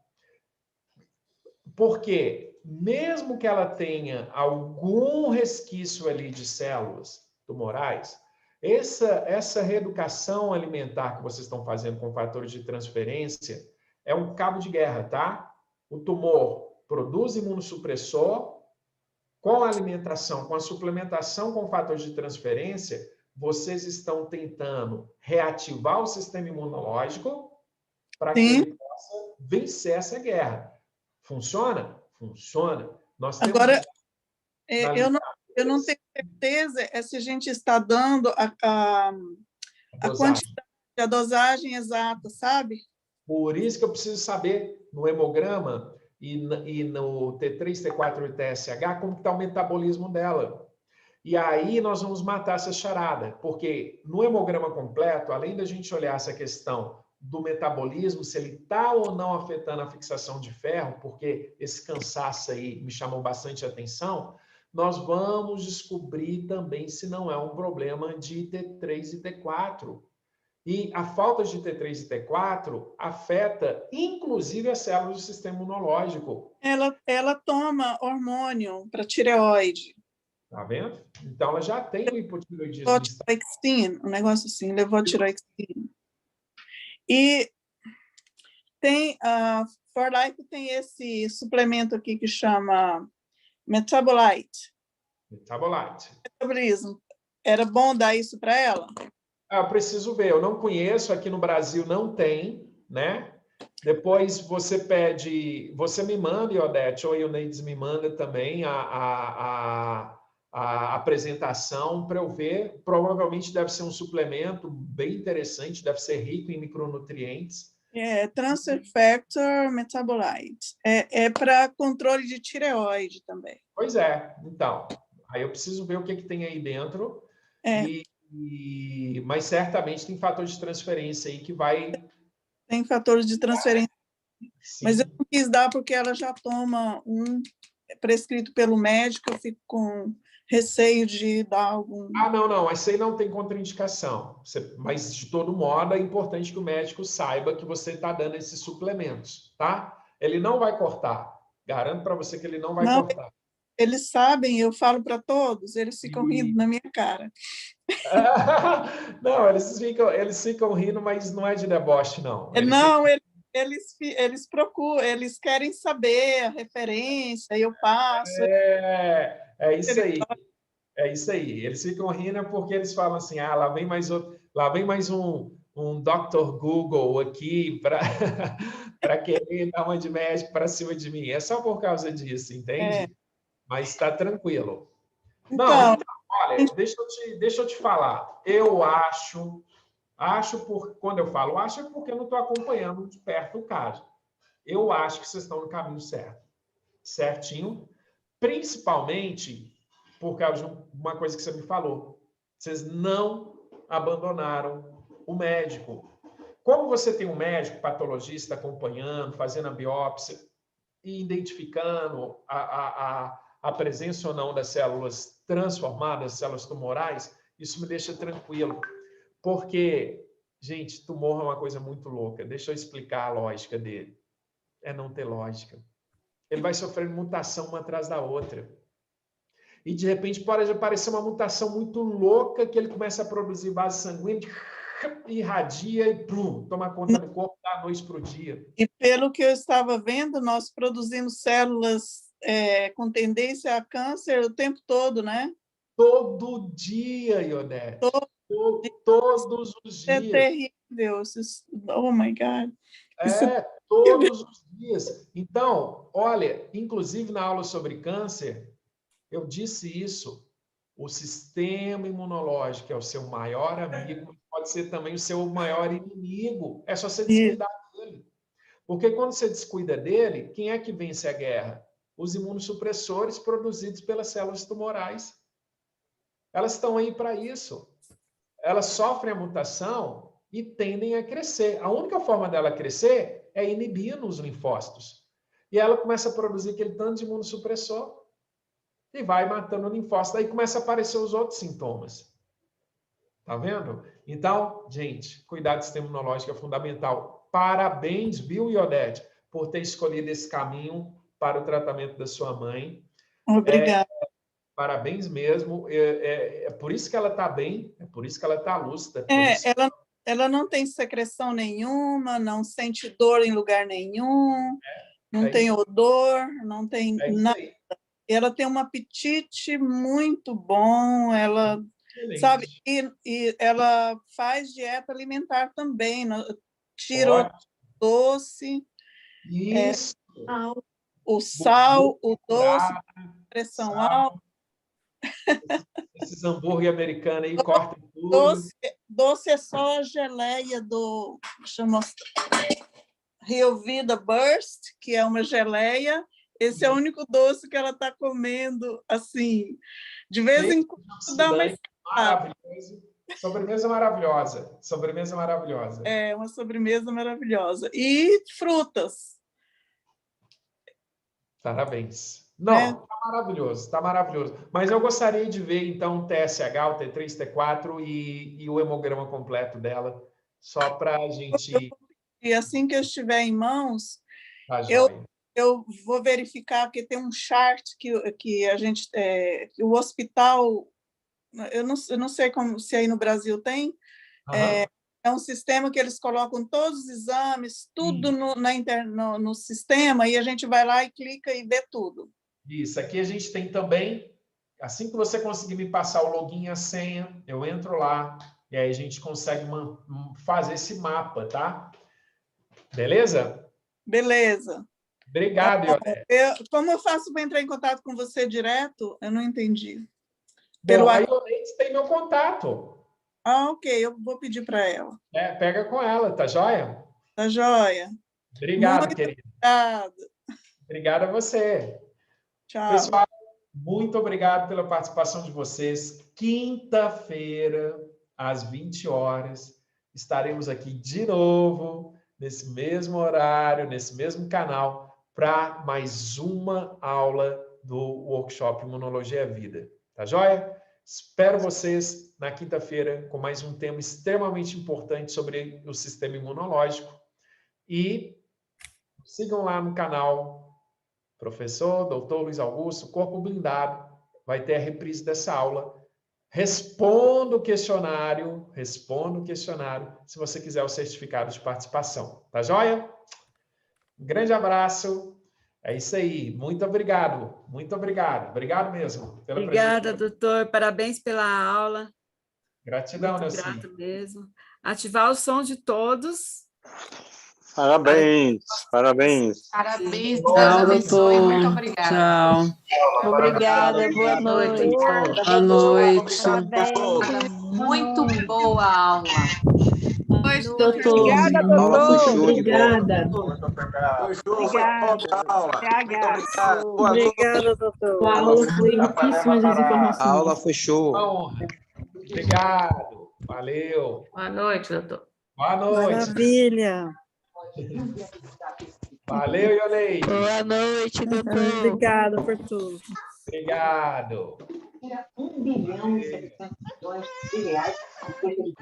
Porque, mesmo que ela tenha algum resquício ali de células tumorais, essa reeducação alimentar que vocês estão fazendo com fatores de transferência é um cabo de guerra, tá? O tumor produz imunossupressor, com a alimentação, com a suplementação com fatores de transferência, vocês estão tentando reativar o sistema imunológico para que ele possa vencer essa guerra. Funciona? Funciona. Nós temos agora, eu não tenho certeza se a gente está dando a quantidade, a dosagem exata, sabe? Por isso que eu preciso saber no hemograma e no T3, T4 e TSH como está o metabolismo dela. E aí nós vamos matar essa charada, porque no hemograma completo, além da gente olhar essa questão do metabolismo, se ele está ou não afetando a fixação de ferro, porque esse cansaço aí me chamou bastante atenção, nós vamos descobrir também se não é um problema de T3 e T4. E a falta de T3 e T4 afeta, inclusive, as células do sistema imunológico. Ela toma hormônio para tireoide. Tá vendo? Então, ela já tem o hipotireoidismo. Tiroxina, um negócio assim, levou tiroxina. E tem, For Life tem esse suplemento aqui que chama Metabolite. Metabolismo. Era bom dar isso para ela? Eu preciso ver, eu não conheço, aqui no Brasil não tem, né? Depois você pede, você me manda, Iodete, ou Ioneides me manda também a apresentação para eu ver. Provavelmente deve ser um suplemento bem interessante, deve ser rico em micronutrientes. Transfer Factor Metabolite. É para controle de tireoide também. Pois é, então. Aí eu preciso ver o que tem aí dentro. Mas certamente tem fator de transferência aí que vai... Tem fatores de transferência. Sim. Mas eu não quis dar porque ela já toma um prescrito pelo médico, eu fico com receio de dar algum... Não, esse aí não tem contraindicação. Mas, de todo modo, é importante que o médico saiba que você está dando esses suplementos, tá? Ele não vai cortar. Garanto para você que ele não vai cortar. Eles sabem, eu falo para todos, eles ficam rindo na minha cara. Não, eles ficam rindo, mas não é de deboche, não. Eles procuram, eles querem saber a referência, eu passo. É isso aí. É isso aí. Eles ficam rindo porque eles falam assim, lá vem mais um Dr. Google aqui para querer dar uma de médico para cima de mim. É só por causa disso, entende? Mas está tranquilo. Então, Olha, deixa eu te falar. Eu acho quando eu falo acho, é porque eu não estou acompanhando de perto o caso. Eu acho que vocês estão no caminho certo. Certinho. Principalmente por causa de uma coisa que você me falou. Vocês não abandonaram o médico. Como você tem um médico patologista acompanhando, fazendo a biópsia e identificando a presença ou não das células transformadas, células tumorais, isso me deixa tranquilo. Porque, gente, tumor é uma coisa muito louca. Deixa eu explicar a lógica dele. É não ter lógica. Ele vai sofrendo mutação uma atrás da outra. E, de repente, pode aparecer uma mutação muito louca que ele começa a produzir vaso sanguíneo, irradia e plum, toma conta do corpo da noite para o dia. E pelo que eu estava vendo, nós produzimos células com tendência a câncer o tempo todo, né? Todo dia, Ionete. Todos os dias. É terrível. Oh, my God. Todos os dias. Então, olha, inclusive na aula sobre câncer, eu disse isso. O sistema imunológico é o seu maior amigo, pode ser também o seu maior inimigo. É só você descuidar dele. Porque quando você descuida dele, quem é que vence a guerra? Os imunossupressores produzidos pelas células tumorais. Elas estão aí para isso. Elas sofrem a mutação e tendem a crescer. A única forma dela crescer é inibindo os linfócitos. E ela começa a produzir aquele tanto de imunossupressor e vai matando o linfócito. Aí começa a aparecer os outros sintomas. Tá vendo? Então, gente, cuidar do sistema imunológico é fundamental. Parabéns, viu, Ionete, por ter escolhido esse caminho para o tratamento da sua mãe. Obrigada. Parabéns mesmo. É por isso que ela está bem, é por isso que ela está lúcida. Ela não tem secreção nenhuma, não sente dor em lugar nenhum, não tem odor, não tem nada. Ela tem um apetite muito bom, ela sabe, e ela faz dieta alimentar também, tira o doce, o sal, o doce, pressão alta. Esses hambúrguer americanos aí cortam tudo. Doce é só a geleia deixa eu mostrar, Rio Vida Burst, que é uma geleia. Esse é o único doce que ela está comendo, assim, de vez em quando dá uma... Maravilhoso. Sobremesa maravilhosa. Sobremesa maravilhosa. É, uma sobremesa maravilhosa. E frutas. Parabéns. Não, tá maravilhoso, tá maravilhoso. Mas eu gostaria de ver, então, o TSH, o T3, T4 e o hemograma completo dela, só para a gente... E assim que eu estiver em mãos, tá, eu vou verificar que tem um chart que a gente... o hospital, eu não sei se aí no Brasil tem, é um sistema que eles colocam todos os exames, tudo no sistema, e a gente vai lá e clica e vê tudo. Isso, aqui a gente tem também, assim que você conseguir me passar o login e a senha, eu entro lá, e aí a gente consegue fazer esse mapa, tá? Beleza? Beleza. Obrigado, Ionete. Como eu faço para entrar em contato com você direto? Eu não entendi. Bom, a Ionete tem meu contato. Ok, eu vou pedir para ela. Pega com ela, tá joia? Tá joia. Obrigado, querida. Obrigado. Obrigado a você. Tchau. Pessoal, muito obrigado pela participação de vocês. Quinta-feira, às 20 horas, estaremos aqui de novo, nesse mesmo horário, nesse mesmo canal, para mais uma aula do workshop Imunologia é Vida. Tá joia? Espero vocês na quinta-feira com mais um tema extremamente importante sobre o sistema imunológico. E sigam lá no canal Professor Dr. Luiz Augusto, Corpo Blindado. Vai ter a reprise dessa aula. Responda o questionário se você quiser o certificado de participação. Tá joia? Um grande abraço. É isso aí. Muito obrigado. Muito obrigado. Obrigado mesmo. Obrigada, doutor. Parabéns pela aula. Gratidão, Muito grato mesmo. Ativar o som de todos. Parabéns, parabéns. Parabéns, Tchau, Deus abençoe. doutor. Muito obrigada. Tchau. Obrigada, boa noite. Boa noite. Parabéns. Muito boa a aula. Doutor. Obrigada, A aula foi doutor. show de bola. Obrigada. Foi show, foi Obrigada. top a aula. PH. Boa noite. Obrigada, doutor. A aula foi riquíssima das informações. A aula foi show. Obrigado. Valeu. Boa noite, doutor. Boa noite. Maravilha. Valeu, Yolei. Boa noite, doutor. Obrigada por tudo. Obrigado. Era 1 bilhão e 700 milhões de reais, cerca de